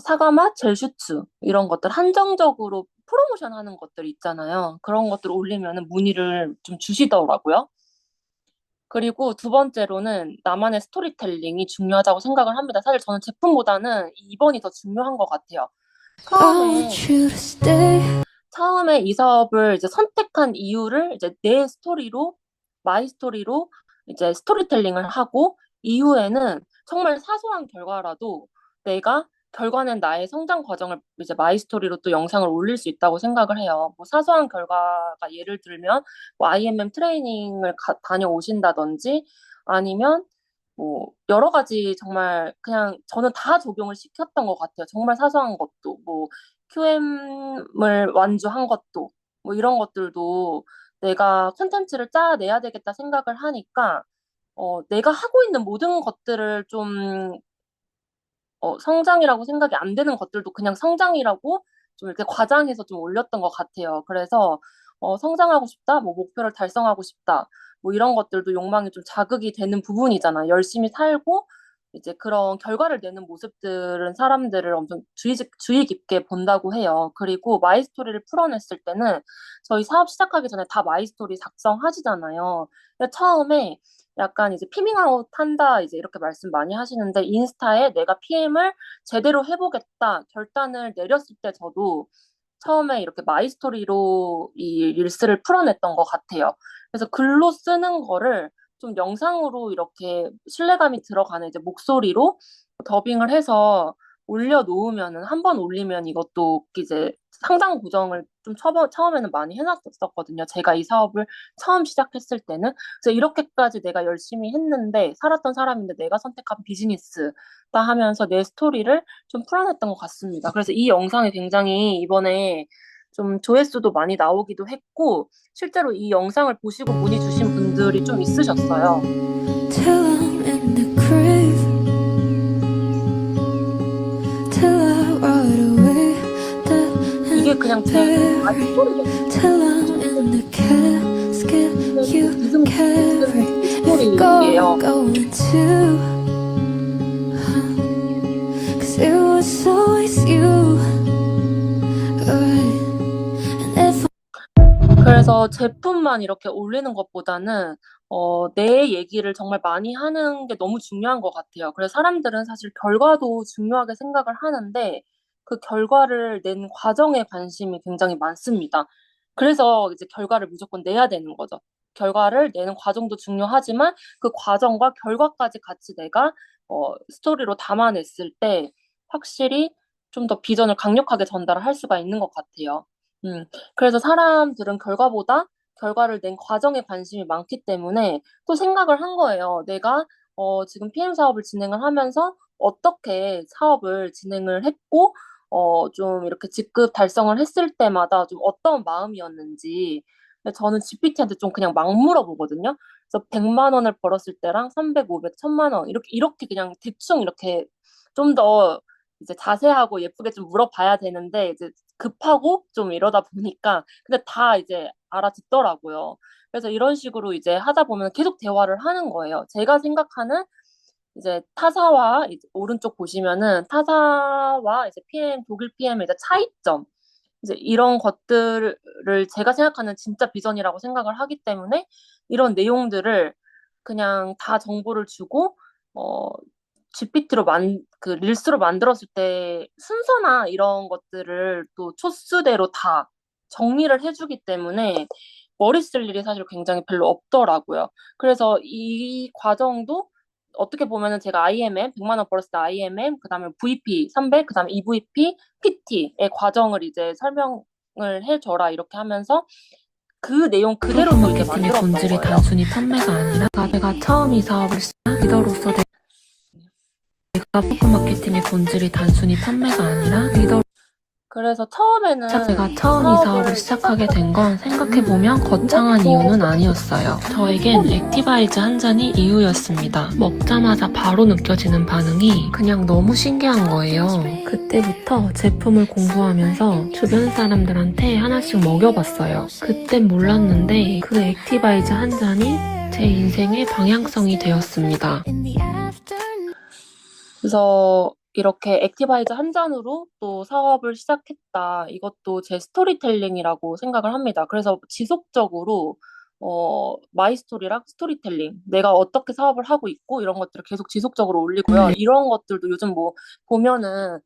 사과맛, 젤슈츠 이런 것들 한정적으로 프로모션 하는 것들 있잖아요. 그런 것들 올리면 문의를 좀 주시더라고요. 그리고 두 번째로는 나만의 스토리텔링이 중요하다고 생각을 합니다. 사실 저는 제품보다는 2번이 더 중요한 것 같아요. I want 처음에 you to stay. 처음에 이 사업을 이제 선택한 이유를 이제 내 스토리로, 마이 스토리로 이제 스토리텔링을 하고, 이후에는 정말 사소한 결과라도 내가 결과는 나의 성장 과정을 이제 마이 스토리로 또 영상을 올릴 수 있다고 생각을 해요. 뭐 사소한 결과가 예를 들면 뭐 IMM 트레이닝을 다녀오신다든지 아니면 뭐 여러 가지 정말 그냥 저는 다 적용을 시켰던 것 같아요. 정말 사소한 것도 뭐 QM을 완주한 것도 뭐 이런 것들도 내가 콘텐츠를 짜내야 되겠다 생각을 하니까 내가 하고 있는 모든 것들을 좀 성장이라고 생각이 안 되는 것들도 그냥 성장이라고 좀 이렇게 과장해서 좀 올렸던 것 같아요. 그래서 성장하고 싶다, 뭐 목표를 달성하고 싶다, 뭐 이런 것들도 욕망이 좀 자극이 되는 부분이잖아. 열심히 살고 이제 그런 결과를 내는 모습들은 사람들을 엄청 주의 깊게 본다고 해요. 그리고 마이스토리를 풀어냈을 때는 저희 사업 시작하기 전에 다 마이스토리 작성하시잖아요. 근데 처음에 약간 이제 피밍아웃 한다 이제 이렇게 말씀 많이 하시는데 인스타에 내가 PM을 제대로 해보겠다 결단을 내렸을 때 저도 처음에 이렇게 마이스토리로 이 릴스를 풀어냈던 것 같아요. 그래서 글로 쓰는 거를 좀 영상으로 이렇게 신뢰감이 들어가는 이제 목소리로 더빙을 해서 올려놓으면은 한 번 올리면 이것도 이제 상장 고정을 좀 처음에는 많이 해놨었거든요. 제가 이 사업을 처음 시작했을 때는. 그래서 이렇게까지 내가 열심히 했는데 살았던 사람인데 내가 선택한 비즈니스다 하면서 내 스토리를 좀 풀어냈던 것 같습니다. 그래서 이 영상이 굉장히 이번에 좀 조회수도 많이 나오기도 했고 실제로 이 영상을 보시고 문의 주신 분들이 좀 있으셨어요. till I'm in the grave, till I ride away, dead 이게 and 그냥 제 buried, 스토리였어요. till I'm in the casket you carry. 스토리예요. Going to, 'cause it was always you, right? And if 그래서 제품만 이렇게 올리는 것보다는 내 얘기를 정말 많이 하는 게 너무 중요한 것 같아요. 그래서 사람들은 사실 결과도 중요하게 생각을 하는데 그 결과를 낸 과정에 관심이 굉장히 많습니다. 그래서 이제 결과를 무조건 내야 되는 거죠. 결과를 내는 과정도 중요하지만 그 과정과 결과까지 같이 내가 스토리로 담아냈을 때 확실히 좀 더 비전을 강력하게 전달할 수가 있는 것 같아요. 그래서 사람들은 결과보다 결과를 낸 과정에 관심이 많기 때문에 또 생각을 한 거예요. 내가 지금 PM 사업을 진행을 하면서 어떻게 사업을 진행을 했고, 좀 이렇게 직급 달성을 했을 때마다 좀 어떤 마음이었는지. 근데 저는 GPT한테 좀 그냥 막 물어보거든요. 그래서 100만 원을 벌었을 때랑 300, 500, 1000만 원 이렇게 그냥 대충 이렇게 좀 더 이제 자세하고 예쁘게 좀 물어봐야 되는데 이제 급하고 좀 이러다 보니까 근데 다 이제 알아듣더라고요. 그래서 이런 식으로 이제 하다 보면 계속 대화를 하는 거예요. 제가 생각하는 이제 타사와 이제 오른쪽 보시면은 타사와 이제 PM 독일 PM의 이제 차이점 이제 이런 것들을 제가 생각하는 진짜 비전이라고 생각을 하기 때문에 이런 내용들을 그냥 다 정보를 주고 어 GPT로 그 릴스로 만들었을 때 순서나 이런 것들을 또 초수대로 다 정리를 해주기 때문에 머리 쓸 일이 사실 굉장히 별로 없더라고요. 그래서 이 과정도 어떻게 보면은 제가 IMM 100만 원 벌었을 때 IMM 그다음에 VP 300 그다음에 EVP PT의 과정을 이제 설명을 해줘라 이렇게 하면서 그 내용 그대로 또 이제 마케팅의 만들었던 본질이 거예요. 단순히 판매가 아니라 내가 처음 이 사업을 시작 리더로서 내가 포크 마케팅의 본질이 단순히 판매가 아니라 리더 그래서 처음에는 제가 처음 이 사업을 시작하게 된 건 생각해보면 거창한 이유는 아니었어요. 저에겐 액티바이즈 한 잔이 이유였습니다. 먹자마자 바로 느껴지는 반응이 그냥 너무 신기한 거예요. 그때부터 제품을 공부하면서 주변 사람들한테 하나씩 먹여봤어요. 그땐 몰랐는데 그 액티바이즈 한 잔이 제 인생의 방향성이 되었습니다. in the afternoon. 그래서 이렇게 액티바이즈 한 잔으로 또 사업을 시작했다. 이것도 제 스토리텔링이라고 생각을 합니다. 그래서 지속적으로 마이스토리랑 스토리텔링, 내가 어떻게 사업을 하고 있고 이런 것들을 계속 지속적으로 올리고요. 이런 것들도 요즘 뭐 보면은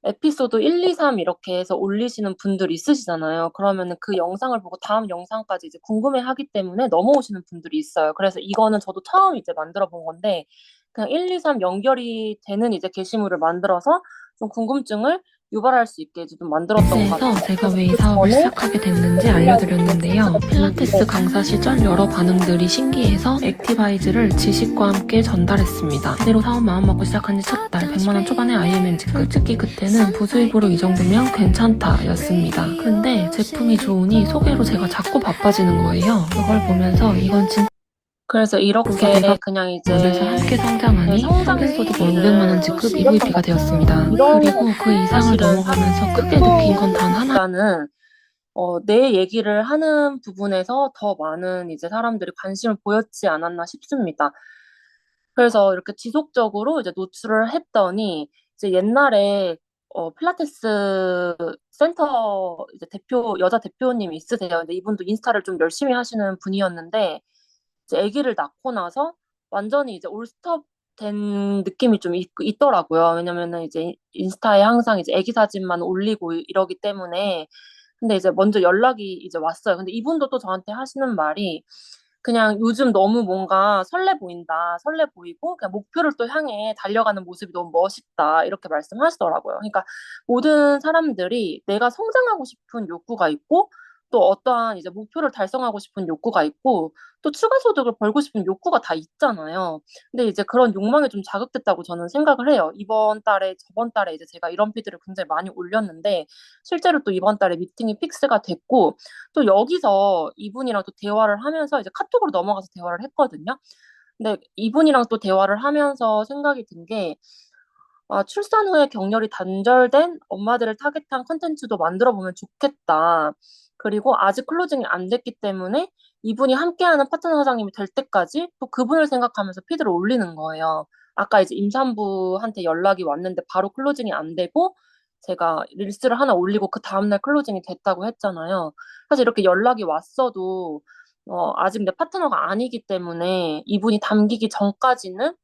에피소드 1, 2, 3 이렇게 해서 올리시는 분들 있으시잖아요. 그러면은 그 영상을 보고 다음 영상까지 이제 궁금해하기 때문에 넘어오시는 분들이 있어요. 그래서 이거는 저도 처음 이제 만들어 본 건데 그냥 1, 2, 3 연결이 되는 이제 게시물을 만들어서 좀 궁금증을 유발할 수 있게 좀 만들었던 것 그래서 같아요. 제가 왜 이 사업을 시작하게 됐는지 알려드렸는데요. 필라테스 강사 시절 여러 반응들이 신기해서 액티바이즈를 지식과 함께 전달했습니다. 제대로 사업 마음먹고 시작한 지 첫 달 100만원 초반의 IMM 직급. 솔직히 그때는 부수입으로 이 정도면 괜찮다 였습니다. 근데 제품이 좋으니 소개로 제가 자꾸 바빠지는 거예요. 그걸 보면서 이건 진짜 그래서 그래서 이렇게 내가 그냥 그래서 함께 성장하니 성장의 평균 소득 스피드를 500만 원 직급 EVP가 되었습니다. 이런 그리고 그 이상을 사실은 넘어가면서 크게 느낀 건 단 하나. 일단은 내 얘기를 하는 부분에서 더 많은 이제 사람들이 관심을 보였지 않았나 싶습니다. 그래서 이렇게 지속적으로 이제 노출을 했더니 이제 옛날에 필라테스 센터 이제 여자 대표님이 있으세요. 근데 이분도 인스타를 좀 열심히 하시는 분이었는데 이제 아기를 낳고 나서 완전히 이제 올스톱 된 느낌이 좀 있더라고요. 왜냐면은 이제 인스타에 항상 이제 아기 사진만 올리고 이러기 때문에. 근데 이제 먼저 연락이 이제 왔어요. 근데 이분도 또 저한테 하시는 말이 그냥 요즘 너무 뭔가 설레 보인다. 설레 보이고 그냥 목표를 또 향해 달려가는 모습이 너무 멋있다. 이렇게 말씀하시더라고요. 그러니까 모든 사람들이 내가 성장하고 싶은 욕구가 있고 또 어떠한 이제 목표를 달성하고 싶은 욕구가 있고 또 추가 소득을 벌고 싶은 욕구가 다 있잖아요. 근데 이제 그런 욕망이 좀 자극됐다고 저는 생각을 해요. 이번 달에 저번 달에 이제 제가 이런 피드를 굉장히 많이 올렸는데 실제로 또 이번 달에 미팅이 픽스가 됐고 또 여기서 이분이랑 또 대화를 하면서 이제 카톡으로 넘어가서 대화를 했거든요. 근데 이분이랑 또 대화를 하면서 생각이 든 게, 출산 후에 격렬히 단절된 엄마들을 타겟한 컨텐츠도 만들어 보면 좋겠다. 그리고 아직 클로징이 안 됐기 때문에 이분이 함께하는 파트너 사장님이 될 때까지 또 그분을 생각하면서 피드를 올리는 거예요. 아까 이제 임산부한테 연락이 왔는데 바로 클로징이 안 되고 제가 릴스를 하나 올리고 그 다음날 클로징이 됐다고 했잖아요. 사실 이렇게 연락이 왔어도 아직 내 파트너가 아니기 때문에 이분이 담기기 전까지는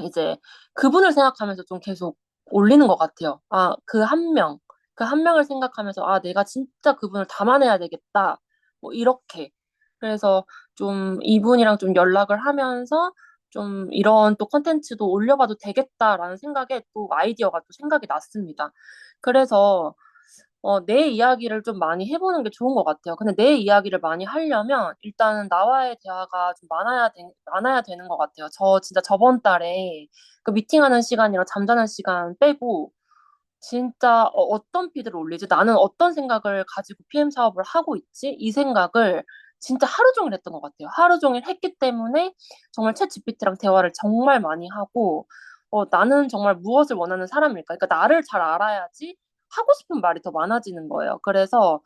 이제 그분을 생각하면서 좀 계속 올리는 것 같아요. 그 한 명을 생각하면서 내가 진짜 그분을 담아내야 되겠다. 뭐 이렇게. 그래서 좀 이분이랑 좀 연락을 하면서 좀 이런 또 컨텐츠도 올려봐도 되겠다라는 생각에 또 아이디어가 또 생각이 났습니다. 그래서 내 이야기를 좀 많이 해보는 게 좋은 것 같아요. 근데 내 이야기를 많이 하려면 일단은 나와의 대화가 좀 많아야 되는 것 같아요. 저 진짜 저번 달에 그 미팅하는 시간이랑 잠자는 시간 빼고 진짜 떤 피드를 올리지? 나는 어떤 생각을 가지고 PM 사업을 하고 있지? 이 생각을 진짜 하루 종일 했던 것 같아요. 하루 종일 했기 때문에 정말 챗 GPT랑 대화를 정말 많이 하고 나는 정말 무엇을 원하는 사람일까? 그러니까 나를 잘 알아야지 하고 싶은 말이 더 많아지는 거예요. 그래서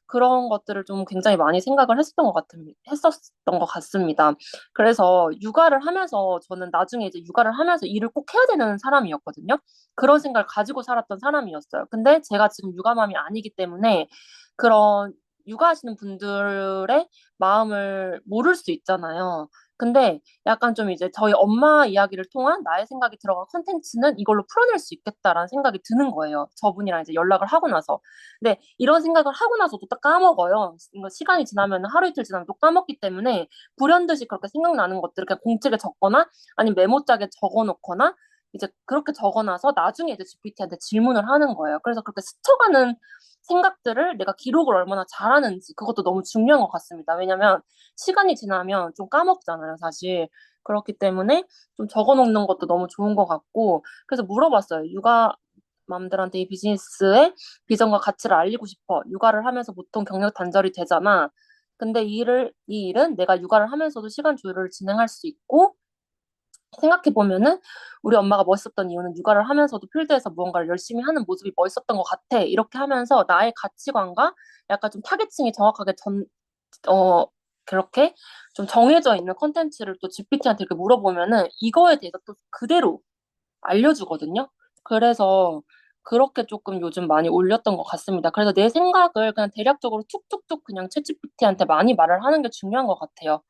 그런 것들을 좀 굉장히 많이 생각을 했었던 것 같습니다. 그래서 육아를 하면서 저는 나중에 이제 육아를 하면서 일을 꼭 해야 되는 사람이었거든요. 그런 생각을 가지고 살았던 사람이었어요. 근데 제가 지금 육아맘이 아니기 때문에 그런 육아하시는 분들의 마음을 모를 수 있잖아요. 근데 약간 좀 이제 저희 엄마 이야기를 통한 나의 생각이 들어간 컨텐츠는 이걸로 풀어낼 수 있겠다라는 생각이 드는 거예요. 저분이랑 이제 연락을 하고 나서. 근데 이런 생각을 하고 나서도 딱 까먹어요. 이거 시간이 지나면 하루 이틀 지나면 또 까먹기 때문에 불현듯이 그렇게 생각나는 것들을 그냥 공책에 적거나 아니면 메모장에 적어놓거나 이제 그렇게 적어놔서 나중에 이제 GPT한테 질문을 하는 거예요. 그래서 그렇게 스쳐가는 생각들을 내가 기록을 얼마나 잘하는지 그것도 너무 중요한 것 같습니다. 왜냐면 시간이 지나면 좀 까먹잖아요, 사실. 그렇기 때문에 좀 적어놓는 것도 너무 좋은 것 같고 그래서 물어봤어요. 맘들한테 이 비즈니스의 비전과 가치를 알리고 싶어. 육아를 하면서 보통 경력 단절이 되잖아. 근데 이 일은 내가 육아를 하면서도 시간 조율을 진행할 수 있고 생각해 보면은 우리 엄마가 멋있었던 이유는 육아를 하면서도 필드에서 무언가를 열심히 하는 모습이 멋있었던 것 같아. 이렇게 하면서 나의 가치관과 약간 좀 타겟층이 정확하게 어, 그렇게 좀 정해져 있는 컨텐츠를 또 GPT한테 이렇게 물어보면은 이거에 대해서 또 그대로 알려주거든요. 그래서 그렇게 조금 요즘 많이 올렸던 것 같습니다. 그래서 내 생각을 그냥 대략적으로 툭툭툭 그냥 챗GPT한테 많이 말을 하는 게 중요한 것 같아요.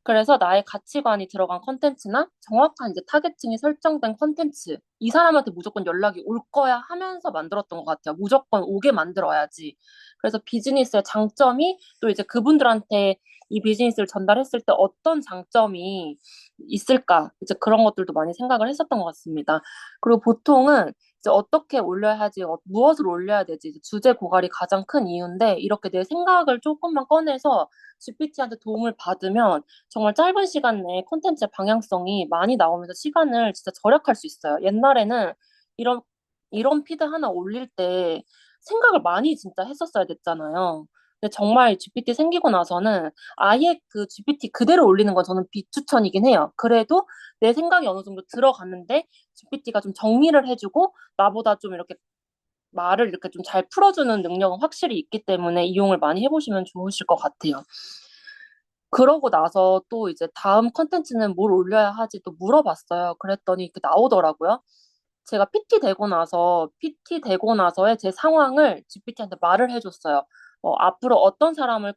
그래서 나의 가치관이 들어간 컨텐츠나 정확한 이제 타겟층이 설정된 컨텐츠, 이 사람한테 무조건 연락이 올 거야 하면서 만들었던 것 같아요. 무조건 오게 만들어야지. 그래서 비즈니스의 장점이 또 이제 그분들한테 이 비즈니스를 전달했을 때 어떤 장점이 있을까? 이제 그런 것들도 많이 생각을 했었던 것 같습니다. 그리고 보통은 이제 어떻게 올려야 하지, 무엇을 올려야 되지, 이제 주제 고갈이 가장 큰 이유인데, 이렇게 내 생각을 조금만 꺼내서 GPT한테 도움을 받으면 정말 짧은 시간 내에 콘텐츠의 방향성이 많이 나오면서 시간을 진짜 절약할 수 있어요. 옛날에는 이런 피드 하나 올릴 때 생각을 많이 진짜 했었어야 됐잖아요. 근데 정말 GPT 생기고 나서는 아예 그 GPT 그대로 올리는 건 저는 비추천이긴 해요. 그래도 내 생각이 어느 정도 들어갔는데 GPT가 좀 정리를 해주고 나보다 좀 이렇게 말을 이렇게 좀 잘 풀어주는 능력은 확실히 있기 때문에 이용을 많이 해보시면 좋으실 것 같아요. 그러고 나서 또 이제 다음 컨텐츠는 뭘 올려야 하지 또 물어봤어요. 그랬더니 이렇게 나오더라고요. 제가 PT 되고 나서의 제 상황을 GPT한테 말을 해줬어요. 앞으로 어떤 사람을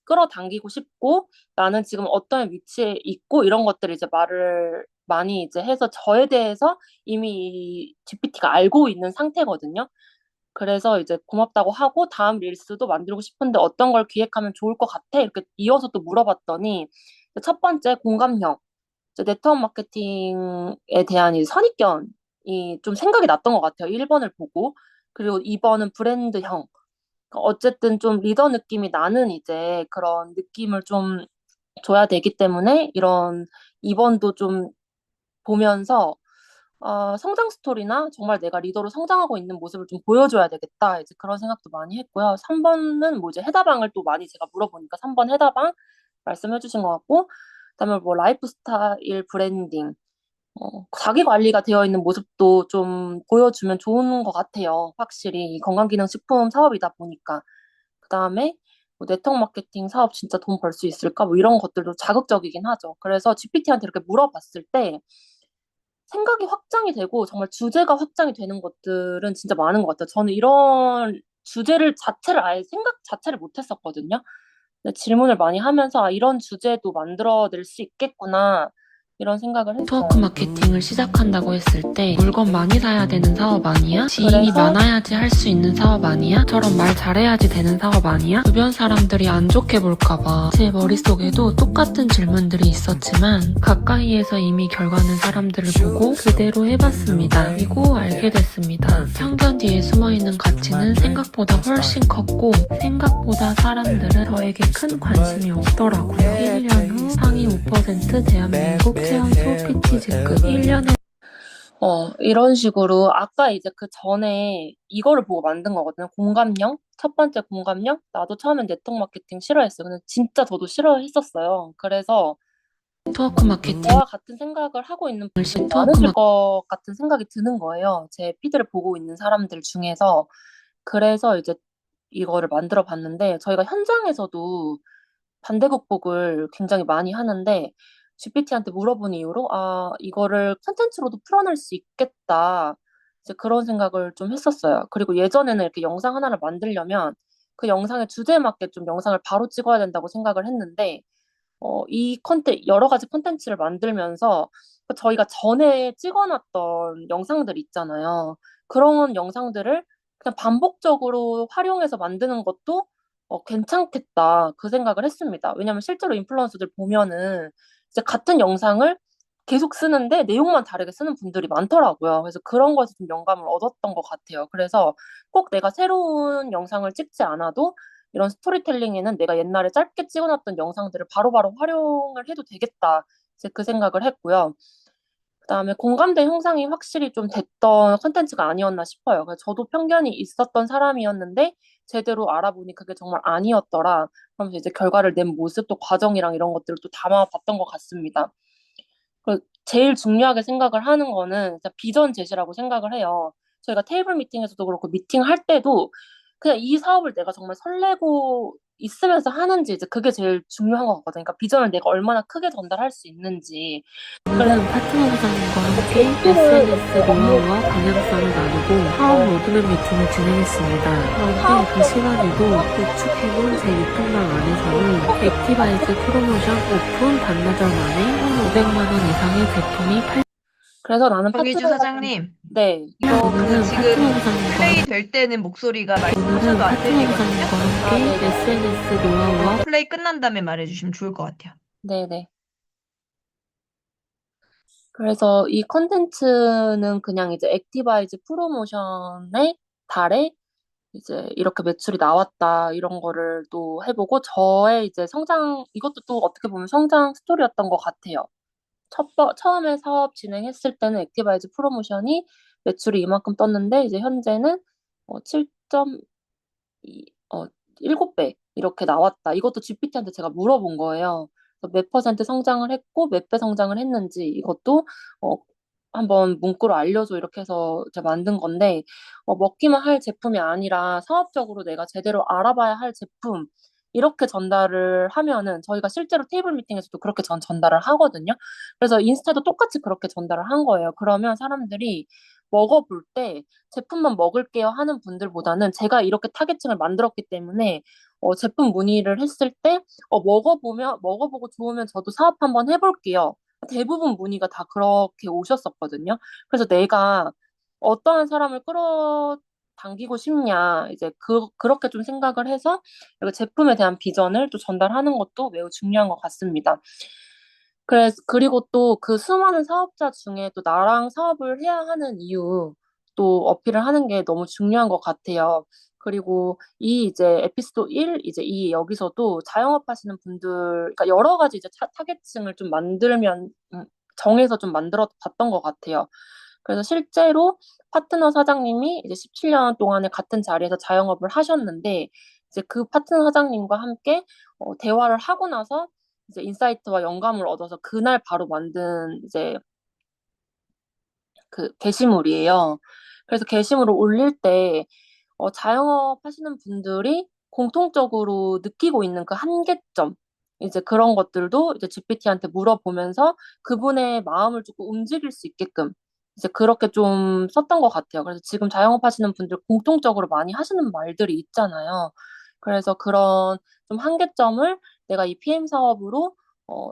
끌어당기고 싶고 나는 지금 어떤 위치에 있고 이런 것들을 이제 말을 많이 이제 해서 저에 대해서 이미 GPT가 알고 있는 상태거든요. 그래서 이제 고맙다고 하고 다음 릴스도 만들고 싶은데 어떤 걸 기획하면 좋을 것 같아? 이렇게 이어서 또 물어봤더니 첫 번째 공감형, 이제 네트워크 마케팅에 대한 이 선입견이 좀 생각이 났던 것 같아요. 1번을 보고. 그리고 2번은 브랜드형. 어쨌든 좀 리더 느낌이 나는 이제 그런 느낌을 좀 줘야 되기 때문에 이런 2번도 좀 보면서 성장 스토리나 정말 내가 리더로 성장하고 있는 모습을 좀 보여줘야 되겠다. 이제 그런 생각도 많이 했고요. 3번은 뭐 이제 해다방을 또 많이 제가 물어보니까 3번 해다방 말씀해 주신 것 같고, 그다음에 뭐 라이프 스타일 브랜딩, 자기 관리가 되어 있는 모습도 좀 보여주면 좋은 것 같아요. 확실히 이 건강기능식품 사업이다 보니까. 그다음에 뭐 네트워크 마케팅 사업 진짜 돈 벌 수 있을까? 뭐 이런 것들도 자극적이긴 하죠. 그래서 GPT한테 이렇게 물어봤을 때 생각이 확장이 되고 정말 주제가 확장이 되는 것들은 진짜 많은 것 같아요. 저는 이런 주제를 자체를 아예 생각 자체를 못 했었거든요. 근데 질문을 많이 하면서 이런 주제도 만들어낼 수 있겠구나 이런 생각을 했어요. 네트워크 마케팅을 시작한다고 했을 때 물건 많이 사야 되는 사업 아니야? 지인이 그래서 많아야지 할 수 있는 사업 아니야? 저런 말 잘해야지 되는 사업 아니야? 주변 사람들이 안 좋게 볼까봐 제 머릿속에도 똑같은 질문들이 있었지만 가까이에서 이미 결과는 사람들을 보고 그대로 해봤습니다. 그리고 알게 됐습니다. 편견 뒤에 숨어있는 가치는 생각보다 훨씬 컸고 생각보다 사람들은 저에게 큰 관심이 없더라고요. 1년 후 상위 5% 대한민국 최연소 PT즈급 1년에 이런 식으로 아까 이제 그 전에 이거를 보고 만든 거거든요. 공감형? 첫 번째 공감형? 나도 처음엔 네트워크 마케팅 싫어했어요. 근데 진짜 저도 싫어했었어요. 그래서 네트워크 마케팅을 저와 같은 생각을 하고 있는 분들이 네트워크 많으실 것 같은 생각이 드는 거예요. 제 피드를 보고 있는 사람들 중에서. 그래서 이제 이거를 만들어 봤는데 저희가 현장에서도 반대극복을 굉장히 많이 하는데 GPT한테 물어본 이후로 이거를 콘텐츠로도 풀어낼 수 있겠다. 이제 그런 생각을 좀 했었어요. 그리고 예전에는 이렇게 영상 하나를 만들려면 그 영상의 주제에 맞게 좀 영상을 바로 찍어야 된다고 생각을 했는데 여러 가지 콘텐츠를 만들면서 저희가 전에 찍어놨던 영상들 있잖아요. 그런 영상들을 그냥 반복적으로 활용해서 만드는 것도 괜찮겠다. 그 생각을 했습니다. 왜냐면 실제로 인플루언서들 보면은 이제 같은 영상을 계속 쓰는데 내용만 다르게 쓰는 분들이 많더라고요. 그래서 그런 것에서 좀 영감을 얻었던 것 같아요. 그래서 꼭 내가 새로운 영상을 찍지 않아도 이런 스토리텔링에는 내가 옛날에 짧게 찍어놨던 영상들을 바로바로 활용을 해도 되겠다. 이제 그 생각을 했고요. 그다음에 공감대 형성이 확실히 좀 됐던 컨텐츠가 아니었나 싶어요. 그래서 저도 편견이 있었던 사람이었는데 제대로 알아보니 그게 정말 아니었더라. 그러면서 이제 결과를 낸 모습 또 과정이랑 이런 것들을 또 담아봤던 것 같습니다. 그리고 제일 중요하게 생각을 하는 거는 진짜 비전 제시라고 생각을 해요. 저희가 테이블 미팅에서도 그렇고 미팅할 때도 그냥 이 사업을 내가 정말 설레고 있으면서 하는지 이제 그게 제일 중요한 것 같거든요. 그러니까 비전을 내가 얼마나 크게 전달할 수 있는지. 오늘은 파트너 부장님과 함께 SNS 노하우와 방향성을 나누고 사업 로드맵 미팅을 진행했습니다. 그런데 그 시간에도 구축해놓은 제 유통망 안에서는 액티바이즈 프로모션 오픈 반나절 만에 1,500만 원 이상의 제품이 그래서 나는 정희주 파트너가 사장님, 네. 이거 오늘은 지금 파트너 부장님과 플레이 될 때는 목소리가 오늘은 말씀하셔도 안 파트너 부장님과 들리거든요. 함께 네네. SNS 노하우와 플레이 끝난 다음에 말해주시면 좋을 것 같아요. 네네. 그래서 이 컨텐츠는 그냥 이제 액티바이즈 프로모션의 달에 이제 이렇게 매출이 나왔다 이런 거를 또 해보고 저의 이제 성장 이것도 또 어떻게 보면 성장 스토리였던 것 같아요. 처음에 사업 진행했을 때는 액티바이즈 프로모션이 매출이 이만큼 떴는데 이제 현재는 7.2 7배 이렇게 나왔다. 이것도 GPT한테 제가 물어본 거예요. 그래서 몇 퍼센트 성장을 했고 몇 배 성장을 했는지 이것도 어, 한번 문구로 알려줘 이렇게 해서 제가 만든 건데 먹기만 할 제품이 아니라 사업적으로 내가 제대로 알아봐야 할 제품 이렇게 전달을 하면은 저희가 실제로 테이블 미팅에서도 그렇게 전달을 하거든요. 그래서 인스타도 똑같이 그렇게 전달을 한 거예요. 그러면 사람들이 먹어볼 때 제품만 먹을게요 하는 분들보다는 제가 이렇게 타겟층을 만들었기 때문에 제품 문의를 했을 때 먹어보고 좋으면 저도 사업 한번 해볼게요. 대부분 문의가 다 그렇게 오셨었거든요. 그래서 내가 어떠한 사람을 끌어당기고 싶냐, 이제 그렇게 좀 생각을 해서 이렇게 제품에 대한 비전을 또 전달하는 것도 매우 중요한 것 같습니다. 그리고 또 그 수많은 사업자 중에 또 나랑 사업을 해야 하는 이유, 또 어필을 하는 게 너무 중요한 것 같아요. 그리고 이 이제 에피소드 1, 이제 이 여기서도 자영업 하시는 분들, 그러니까 여러 가지 이제 타겟층을 좀 정해서 좀 만들어 봤던 것 같아요. 그래서 실제로 파트너 사장님이 이제 17년 동안에 같은 자리에서 자영업을 하셨는데, 이제 그 파트너 사장님과 함께 대화를 하고 나서 이제 인사이트와 영감을 얻어서 그날 바로 만든 이제 그 게시물이에요. 그래서 게시물을 올릴 때 자영업 하시는 분들이 공통적으로 느끼고 있는 그 한계점, 이제 그런 것들도 이제 GPT한테 물어보면서 그분의 마음을 조금 움직일 수 있게끔 이제 그렇게 좀 썼던 것 같아요. 그래서 지금 자영업 하시는 분들 공통적으로 많이 하시는 말들이 있잖아요. 그래서 그런 좀 한계점을 내가 이 PM 사업으로 어,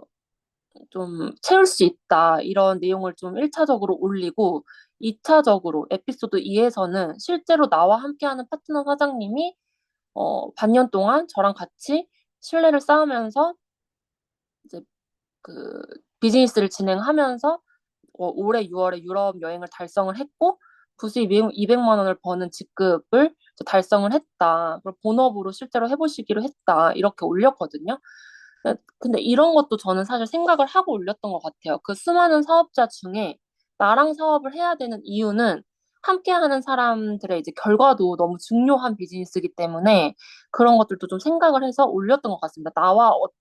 좀 채울 수 있다. 이런 내용을 좀 1차적으로 올리고 2차적으로 에피소드 2에서는 실제로 나와 함께하는 파트너 사장님이 반년 동안 저랑 같이 신뢰를 쌓으면서 이제 그 비즈니스를 진행하면서 올해 6월에 유럽 여행을 달성을 했고 부수입 200만 원을 버는 직급을 이제 달성을 했다. 그리고 본업으로 실제로 해보시기로 했다. 이렇게 올렸거든요. 근데 이런 것도 저는 사실 생각을 하고 올렸던 것 같아요. 그 수많은 사업자 중에 나랑 사업을 해야 되는 이유는 함께하는 사람들의 이제 결과도 너무 중요한 비즈니스이기 때문에 그런 것들도 좀 생각을 해서 올렸던 것 같습니다.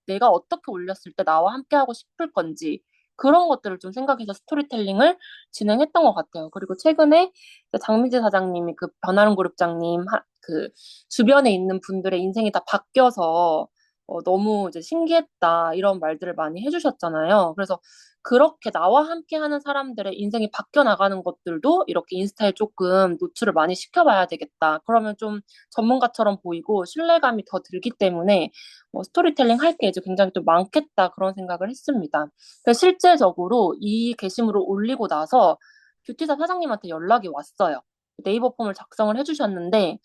내가 어떻게 올렸을 때 나와 함께하고 싶을 건지 그런 것들을 좀 생각해서 스토리텔링을 진행했던 것 같아요. 그리고 최근에 장미재 사장님이 그 변화른 그룹장님 그 주변에 있는 분들의 인생이 다 바뀌어서 너무 이제 신기했다 이런 말들을 많이 해주셨잖아요. 그래서 그렇게 나와 함께 하는 사람들의 인생이 바뀌어 나가는 것들도 이렇게 인스타에 조금 노출을 많이 시켜봐야 되겠다. 그러면 좀 전문가처럼 보이고 신뢰감이 더 들기 때문에 스토리텔링 할 게 이제 굉장히 또 많겠다 그런 생각을 했습니다. 그래서 실제적으로 이 게시물을 올리고 나서 뷰티샵 사장님한테 연락이 왔어요. 네이버 폼을 작성을 해주셨는데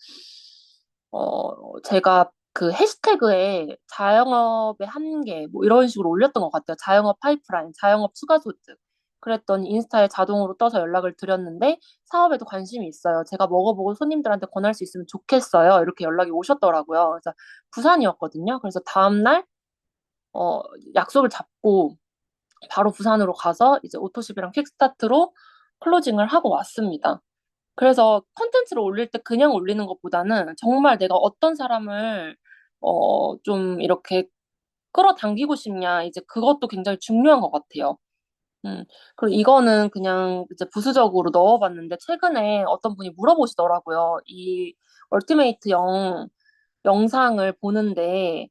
제가 그 해시태그에 자영업의 한계 뭐 이런 식으로 올렸던 것 같아요. 자영업 파이프라인, 자영업 추가 소득. 그랬더니 인스타에 자동으로 떠서 연락을 드렸는데 사업에도 관심이 있어요. 제가 먹어보고 손님들한테 권할 수 있으면 좋겠어요. 이렇게 연락이 오셨더라고요. 그래서 부산이었거든요. 그래서 다음날 어, 약속을 잡고 바로 부산으로 가서 이제 오토십이랑 퀵스타트로 클로징을 하고 왔습니다. 그래서 컨텐츠를 올릴 때 그냥 올리는 것보다는 정말 내가 어떤 사람을 좀 이렇게 끌어당기고 싶냐, 이제 그것도 굉장히 중요한 것 같아요. 음, 그리고 이거는 그냥 이제 부수적으로 넣어봤는데 최근에 어떤 분이 물어보시더라고요. 이 얼티메이트 영상을 보는데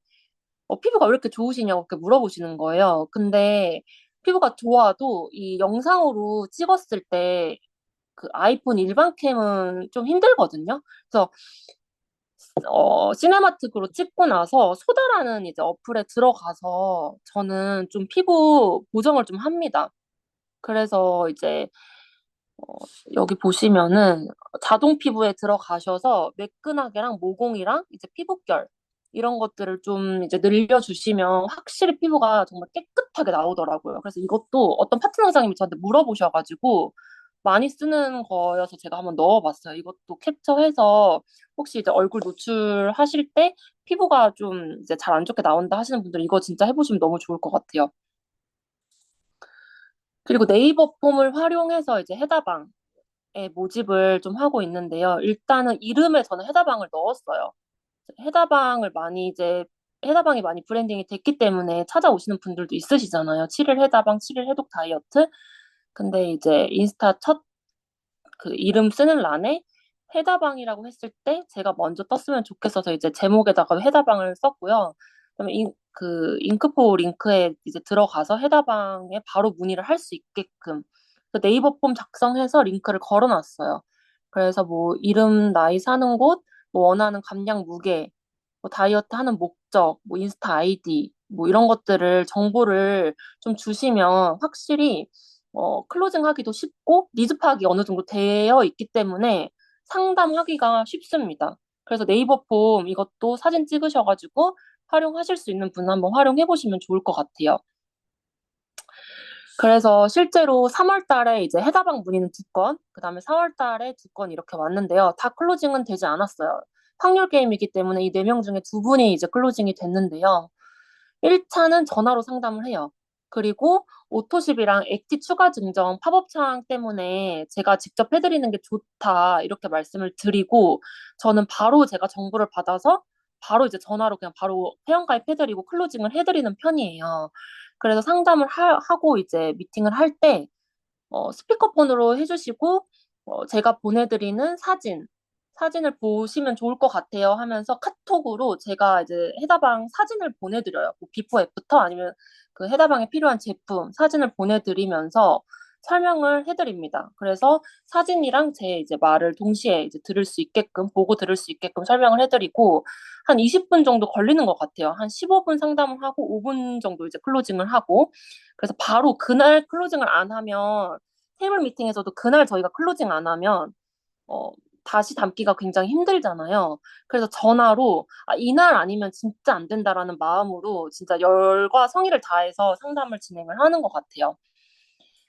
피부가 왜 이렇게 좋으시냐고 이렇게 물어보시는 거예요. 근데 피부가 좋아도 이 영상으로 찍었을 때 그 아이폰 일반 캠은 좀 힘들거든요. 그래서 시네마틱으로 찍고 나서 소다라는 이제 어플에 들어가서 저는 좀 피부 보정을 좀 합니다. 그래서 이제 어, 여기 보시면은 자동 피부에 들어가셔서 매끈하게랑 모공이랑 이제 피부결 이런 것들을 좀 이제 늘려주시면 확실히 피부가 정말 깨끗하게 나오더라고요. 그래서 이것도 어떤 파트너 사장님이 저한테 물어보셔가지고 많이 쓰는 거여서 제가 한번 넣어봤어요. 이것도 캡처해서 혹시 이제 얼굴 노출하실 때 피부가 좀 이제 잘 안 좋게 나온다 하시는 분들 이거 진짜 해보시면 너무 좋을 것 같아요. 그리고 네이버 폼을 활용해서 이제 해다방 모집을 좀 하고 있는데요. 일단은 이름에 저는 해다방을 넣었어요. 해다방을 많이 이제 해다방이 많이 브랜딩이 됐기 때문에 찾아오시는 분들도 있으시잖아요. 7일 해다방, 7일 해독 다이어트. 근데 이제 인스타 첫 그 이름 쓰는 란에 해다방이라고 했을 때 제가 먼저 떴으면 좋겠어서 이제 제목에다가 해다방을 썼고요. 그다음에 그 잉크포 링크에 이제 들어가서 해다방에 바로 문의를 할 수 있게끔 그 네이버 폼 작성해서 링크를 걸어놨어요. 그래서 뭐 이름, 나이 사는 곳, 뭐 원하는 감량 무게, 뭐 다이어트 하는 목적, 뭐 인스타 아이디, 뭐 이런 것들을 정보를 좀 주시면 확실히 클로징 하기도 쉽고 니즈 파악이 어느 정도 되어 있기 때문에 상담하기가 쉽습니다. 그래서 네이버 폼 이것도 사진 찍으셔가지고 활용하실 수 있는 분 한번 활용해 보시면 좋을 것 같아요. 그래서 실제로 3월 달에 이제 해다방 문의는 2건, 그 다음에 4월 달에 2건 이렇게 왔는데요. 다 클로징은 되지 않았어요. 확률 게임이기 때문에 이 4명 중에 2분이 이제 클로징이 됐는데요. 1차는 전화로 상담을 해요. 그리고 오토십이랑 액티 추가 증정 팝업 창 때문에 제가 직접 해드리는 게 좋다 이렇게 말씀을 드리고 저는 바로 제가 정보를 받아서 바로 이제 전화로 그냥 바로 회원가입 해드리고 클로징을 해드리는 편이에요. 그래서 상담을 하고 이제 미팅을 할 때 스피커폰으로 해주시고 제가 보내드리는 사진을 보시면 좋을 것 같아요 하면서 카톡으로 제가 이제 해다방 사진을 보내드려요. 뭐 비포 애프터 아니면 그 해다방에 필요한 제품 사진을 보내드리면서 설명을 해드립니다. 그래서 사진이랑 제 이제 말을 동시에 이제 들을 수 있게끔 보고 들을 수 있게끔 설명을 해드리고 한 20분 정도 걸리는 것 같아요. 한 15분 상담을 하고 5분 정도 이제 클로징을 하고 그래서 바로 그날 클로징을 안 하면 테이블 미팅에서도 그날 저희가 클로징 안 하면 어, 다시 담기가 굉장히 힘들잖아요. 그래서 전화로 이날 아니면 진짜 안 된다라는 마음으로 진짜 열과 성의를 다해서 상담을 진행을 하는 것 같아요.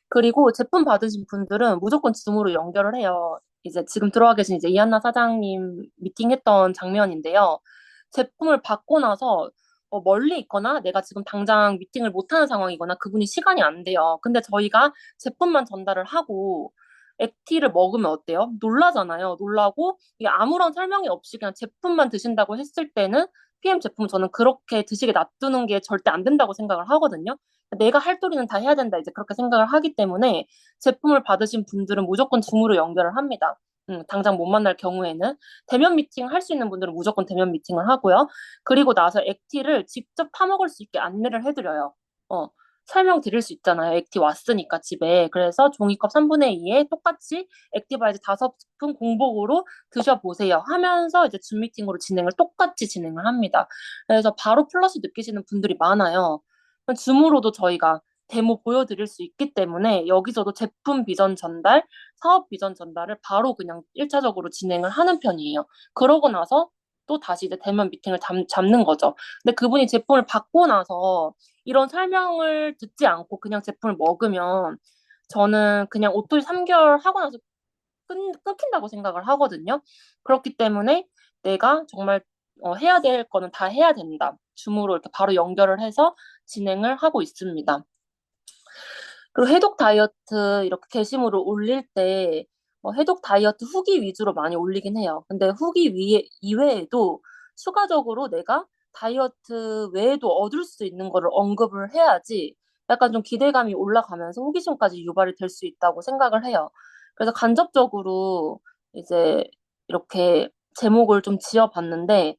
그리고 제품 받으신 분들은 무조건 줌으로 연결을 해요. 이제 지금 들어와 계신 이제 이한나 사장님 미팅했던 장면인데요. 제품을 받고 나서 멀리 있거나 내가 지금 당장 미팅을 못하는 상황이거나 그분이 시간이 안 돼요. 근데 저희가 제품만 전달을 하고 액티를 먹으면 어때요? 놀라잖아요. 놀라고 이게 아무런 설명이 없이 그냥 제품만 드신다고 했을 때는 PM 제품 저는 그렇게 드시게 놔두는 게 절대 안 된다고 생각을 하거든요. 내가 할 도리는 다 해야 된다 이제 그렇게 생각을 하기 때문에 제품을 받으신 분들은 무조건 줌으로 연결을 합니다. 당장 못 만날 경우에는 대면 미팅 할 수 있는 분들은 무조건 대면 미팅을 하고요. 그리고 나서 액티를 직접 타먹을 수 있게 안내를 해드려요. 어, 설명드릴 수 있잖아요. 액티 왔으니까 집에. 그래서 종이컵 3분의 2에 똑같이 액티바이즈 5스푼 공복으로 드셔보세요. 하면서 이제 줌 미팅으로 똑같이 진행을 합니다. 그래서 바로 플러스 느끼시는 분들이 많아요. 줌으로도 저희가 데모 보여드릴 수 있기 때문에 여기서도 제품 비전 전달, 사업 비전 전달을 바로 그냥 1차적으로 진행을 하는 편이에요. 그러고 나서 또 다시 이제 대면 미팅을 잡는 거죠. 근데 그분이 제품을 받고 나서 이런 설명을 듣지 않고 그냥 제품을 먹으면 저는 그냥 오토리 3개월 하고 나서 끊긴다고 생각을 하거든요. 그렇기 때문에 내가 정말 해야 될 거는 다 해야 된다. 줌으로 이렇게 바로 연결을 해서 진행을 하고 있습니다. 그리고 해독 다이어트 이렇게 게시물을 올릴 때 해독 다이어트 후기 위주로 많이 올리긴 해요. 근데 후기 이외에도 추가적으로 내가 다이어트 외에도 얻을 수 있는 거를 언급을 해야지 약간 좀 기대감이 올라가면서 호기심까지 유발이 될 수 있다고 생각을 해요. 그래서 간접적으로 이제 이렇게 제목을 좀 지어봤는데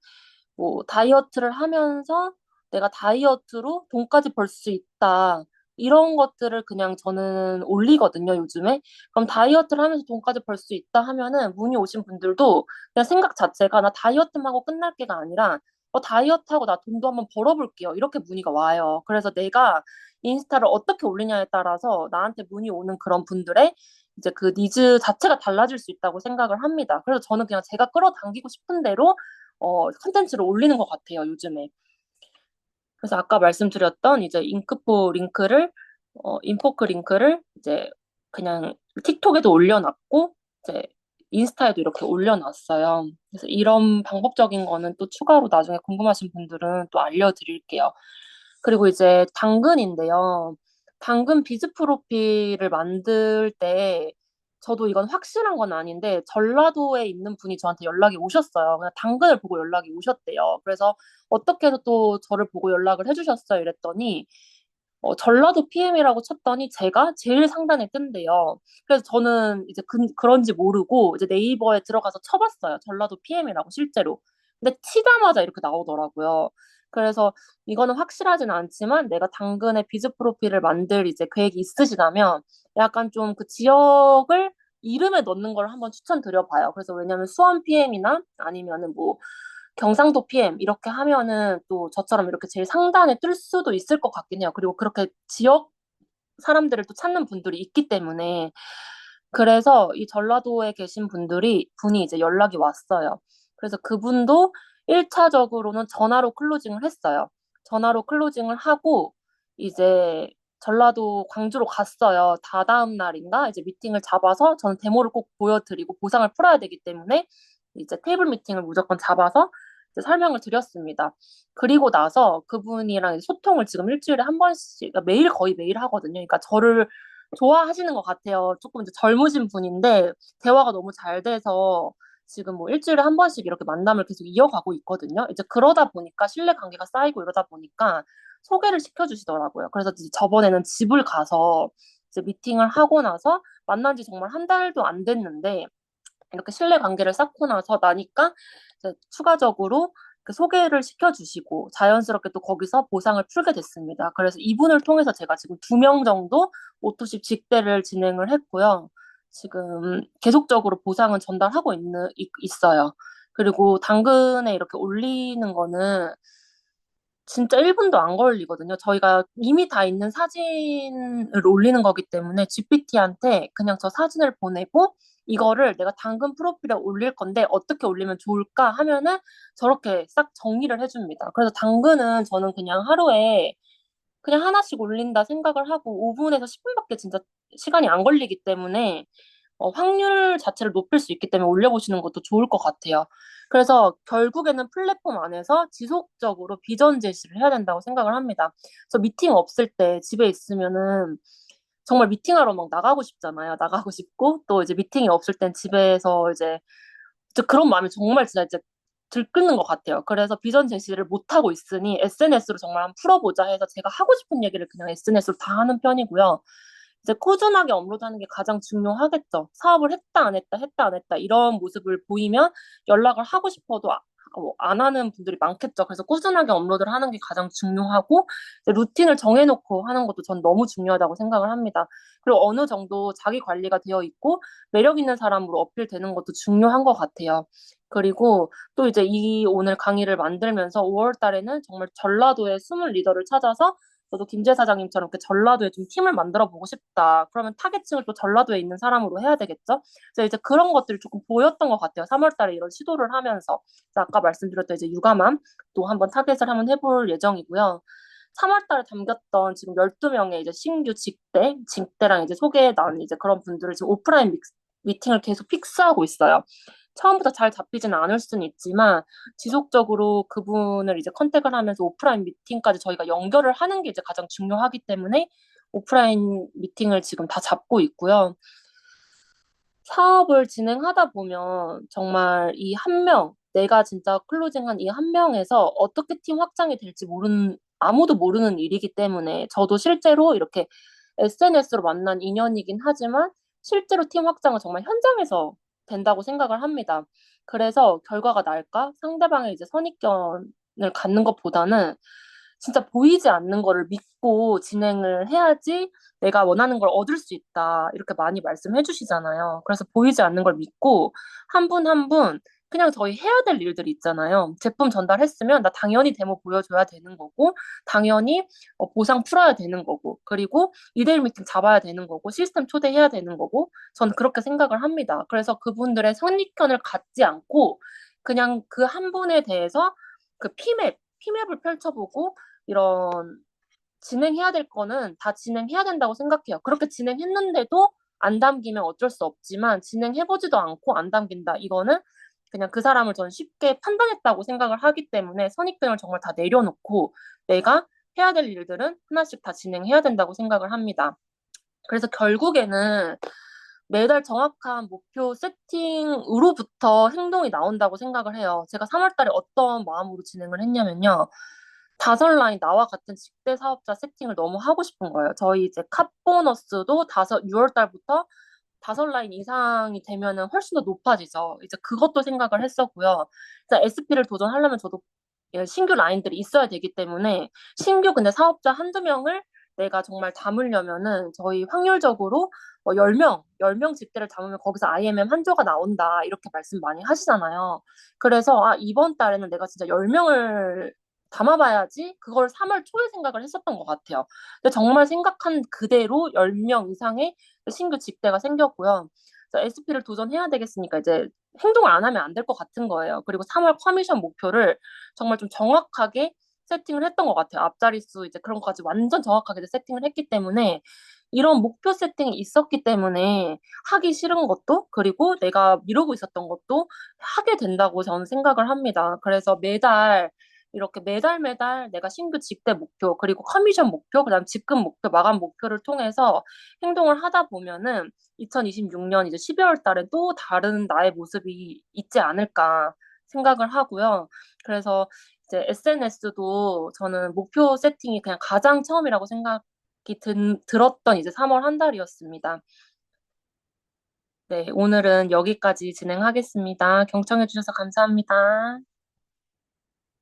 뭐 다이어트를 하면서 내가 다이어트로 돈까지 벌 수 있다. 이런 것들을 그냥 저는 올리거든요, 요즘에. 그럼 다이어트를 하면서 돈까지 벌 수 있다 하면은 문의 오신 분들도 그냥 생각 자체가 나 다이어트만 하고 끝날 게가 아니라 다이어트하고 나 돈도 한번 벌어볼게요. 이렇게 문의가 와요. 그래서 내가 인스타를 어떻게 올리냐에 따라서 나한테 문의 오는 그런 분들의 이제 그 니즈 자체가 달라질 수 있다고 생각을 합니다. 그래서 저는 그냥 제가 끌어당기고 싶은 대로 컨텐츠를 올리는 것 같아요, 요즘에. 그래서 아까 말씀드렸던 이제 인포크 링크를 이제 그냥 틱톡에도 올려놨고, 이제 인스타에도 이렇게 올려놨어요. 그래서 이런 방법적인 거는 또 추가로 나중에 궁금하신 분들은 또 알려드릴게요. 그리고 이제 당근인데요. 당근 비즈 프로필을 만들 때 저도 이건 확실한 건 아닌데 전라도에 있는 분이 저한테 연락이 오셨어요. 그냥 당근을 보고 연락이 오셨대요. 그래서 어떻게 해서 또 저를 보고 연락을 해주셨어요. 이랬더니 전라도 PM이라고 쳤더니 제가 제일 상단에 뜬대요. 그래서 저는 이제 그런지 모르고 이제 네이버에 들어가서 쳐봤어요. 전라도 PM이라고 실제로. 근데 치자마자 이렇게 나오더라고요. 그래서 이거는 확실하진 않지만 내가 당근에 비즈 프로필을 만들 이제 계획이 있으시다면 약간 좀 그 지역을 이름에 넣는 걸 한번 추천드려봐요. 그래서 왜냐면 수원 PM이나 아니면은 뭐 경상도 PM 이렇게 하면은 또 저처럼 이렇게 제일 상단에 뜰 수도 있을 것 같긴 해요. 그리고 그렇게 지역 사람들을 또 찾는 분들이 있기 때문에 그래서 이 전라도에 계신 분이 이제 연락이 왔어요. 그래서 그분도 1차적으로는 전화로 클로징을 했어요. 전화로 클로징을 하고 이제 전라도 광주로 갔어요. 다다음 날인가 이제 미팅을 잡아서 저는 데모를 꼭 보여드리고 보상을 풀어야 되기 때문에 이제 테이블 미팅을 무조건 잡아서 이제 설명을 드렸습니다. 그리고 나서 그분이랑 이제 소통을 지금 일주일에 한 번씩, 그러니까 매일 거의 매일 하거든요. 그러니까 저를 좋아하시는 것 같아요. 조금 이제 젊으신 분인데 대화가 너무 잘 돼서 지금 뭐 일주일에 한 번씩 이렇게 만남을 계속 이어가고 있거든요. 이제 그러다 보니까 신뢰 관계가 쌓이고 이러다 보니까 소개를 시켜주시더라고요. 그래서 이제 저번에는 집을 가서 이제 미팅을 하고 나서 만난 지 정말 한 달도 안 됐는데 이렇게 신뢰 관계를 쌓고 나니까 이제 추가적으로 그 소개를 시켜주시고 자연스럽게 또 거기서 보상을 풀게 됐습니다. 그래서 이분을 통해서 제가 지금 2명 정도 오토십 직대를 진행을 했고요. 지금 계속적으로 보상은 전달하고 있어요. 그리고 당근에 이렇게 올리는 거는 진짜 1분도 안 걸리거든요. 저희가 이미 다 있는 사진을 올리는 거기 때문에 GPT한테 그냥 저 사진을 보내고 이거를 내가 당근 프로필에 올릴 건데 어떻게 올리면 좋을까 하면은 저렇게 싹 정리를 해줍니다. 그래서 당근은 저는 그냥 하루에 그냥 하나씩 올린다 생각을 하고 5분에서 10분밖에 진짜 시간이 안 걸리기 때문에 확률 자체를 높일 수 있기 때문에 올려보시는 것도 좋을 것 같아요. 그래서 결국에는 플랫폼 안에서 지속적으로 비전 제시를 해야 된다고 생각을 합니다. 그래서 미팅 없을 때 집에 있으면은 정말 미팅하러 막 나가고 싶잖아요. 나가고 싶고 또 이제 미팅이 없을 땐 집에서 이제 진짜 그런 마음이 정말 진짜 이제 들끓는 것 같아요. 그래서 비전 제시를 못 하고 있으니 SNS로 정말 한번 풀어보자 해서 제가 하고 싶은 얘기를 그냥 SNS로 다 하는 편이고요. 이제 꾸준하게 업로드하는 게 가장 중요하겠죠. 사업을 했다 안 했다 했다 안 했다 이런 모습을 보이면 연락을 하고 싶어도 안 하는 분들이 많겠죠. 그래서 꾸준하게 업로드를 하는 게 가장 중요하고 이제 루틴을 정해놓고 하는 것도 전 너무 중요하다고 생각을 합니다. 그리고 어느 정도 자기 관리가 되어 있고 매력 있는 사람으로 어필되는 것도 중요한 것 같아요. 그리고 또 이제 이 오늘 강의를 만들면서 5월 달에는 정말 전라도의 숨은 리더를 찾아서 저도 김재 사장님처럼 이렇게 전라도에 좀 팀을 만들어 보고 싶다. 그러면 타겟층을 또 전라도에 있는 사람으로 해야 되겠죠? 그래서 이제 그런 것들이 조금 보였던 것 같아요. 3월 달에 이런 시도를 하면서. 그래서 아까 말씀드렸던 이제 육아맘 또 한번 타겟을 한번 해볼 예정이고요. 3월 달에 담겼던 지금 12명의 이제 신규 직대랑 이제 소개해난 이제 그런 분들을 지금 오프라인 미팅을 계속 픽스하고 있어요. 처음부터 잘 잡히지는 않을 수는 있지만 지속적으로 그분을 이제 컨택을 하면서 오프라인 미팅까지 저희가 연결을 하는 게 이제 가장 중요하기 때문에 오프라인 미팅을 지금 다 잡고 있고요. 사업을 진행하다 보면 정말 이 한 명, 내가 진짜 클로징한 이 한 명에서 어떻게 팀 확장이 될지 아무도 모르는 일이기 때문에 저도 실제로 이렇게 SNS로 만난 인연이긴 하지만 실제로 팀 확장은 정말 현장에서 된다고 생각을 합니다. 그래서 결과가 날까? 상대방의 이제 선입견을 갖는 것보다는 진짜 보이지 않는 거를 믿고 진행을 해야지 내가 원하는 걸 얻을 수 있다. 이렇게 많이 말씀해 주시잖아요. 그래서 보이지 않는 걸 믿고 한 분 한 분 그냥 저희 해야 될 일들이 있잖아요. 제품 전달했으면 나 당연히 데모 보여줘야 되는 거고 당연히 보상 풀어야 되는 거고 그리고 2대1 미팅 잡아야 되는 거고 시스템 초대해야 되는 거고 저는 그렇게 생각을 합니다. 그래서 그분들의 선입견을 갖지 않고 그냥 그 한 분에 대해서 그 피맵을 펼쳐보고 이런 진행해야 될 거는 다 진행해야 된다고 생각해요. 그렇게 진행했는데도 안 담기면 어쩔 수 없지만 진행해보지도 않고 안 담긴다. 이거는 그냥 그 사람을 저는 쉽게 판단했다고 생각을 하기 때문에 선입견을 정말 다 내려놓고 내가 해야 될 일들은 하나씩 다 진행해야 된다고 생각을 합니다. 그래서 결국에는 매달 정확한 목표 세팅으로부터 행동이 나온다고 생각을 해요. 제가 3월 달에 어떤 마음으로 진행을 했냐면요. 5라인 나와 같은 직대 사업자 세팅을 너무 하고 싶은 거예요. 저희 이제 캅 보너스도 6월 달부터 5라인 이상이 되면은 훨씬 더 높아지죠. 이제 그것도 생각을 했었고요. SP를 도전하려면 저도 신규 라인들이 있어야 되기 때문에 신규 근데 사업자 한두 명을 내가 정말 담으려면은 저희 확률적으로 10명 집대를 담으면 거기서 IMM 한 조가 나온다. 이렇게 말씀 많이 하시잖아요. 그래서 이번 달에는 내가 진짜 10명을 담아봐야지 그걸 3월 초에 생각을 했었던 것 같아요. 근데 정말 생각한 그대로 10명 이상의 신규 집대가 생겼고요. SP를 도전해야 되겠으니까 이제 행동을 안 하면 안 될 것 같은 거예요. 그리고 3월 커미션 목표를 정말 좀 정확하게 세팅을 했던 것 같아요. 앞자릿수 이제 그런 것까지 완전 정확하게 세팅을 했기 때문에 이런 목표 세팅이 있었기 때문에 하기 싫은 것도 그리고 내가 미루고 있었던 것도 하게 된다고 저는 생각을 합니다. 그래서 매달 이렇게 매달 내가 신규 집대 목표 그리고 커미션 목표 그다음 직급 목표 마감 목표를 통해서 행동을 하다 보면은 2026년 이제 12월 달에 또 다른 나의 모습이 있지 않을까 생각을 하고요. 그래서 이제 SNS도 저는 목표 세팅이 그냥 가장 처음이라고 생각이 들었던 이제 3월 한 달이었습니다. 네, 오늘은 여기까지 진행하겠습니다. 경청해 주셔서 감사합니다.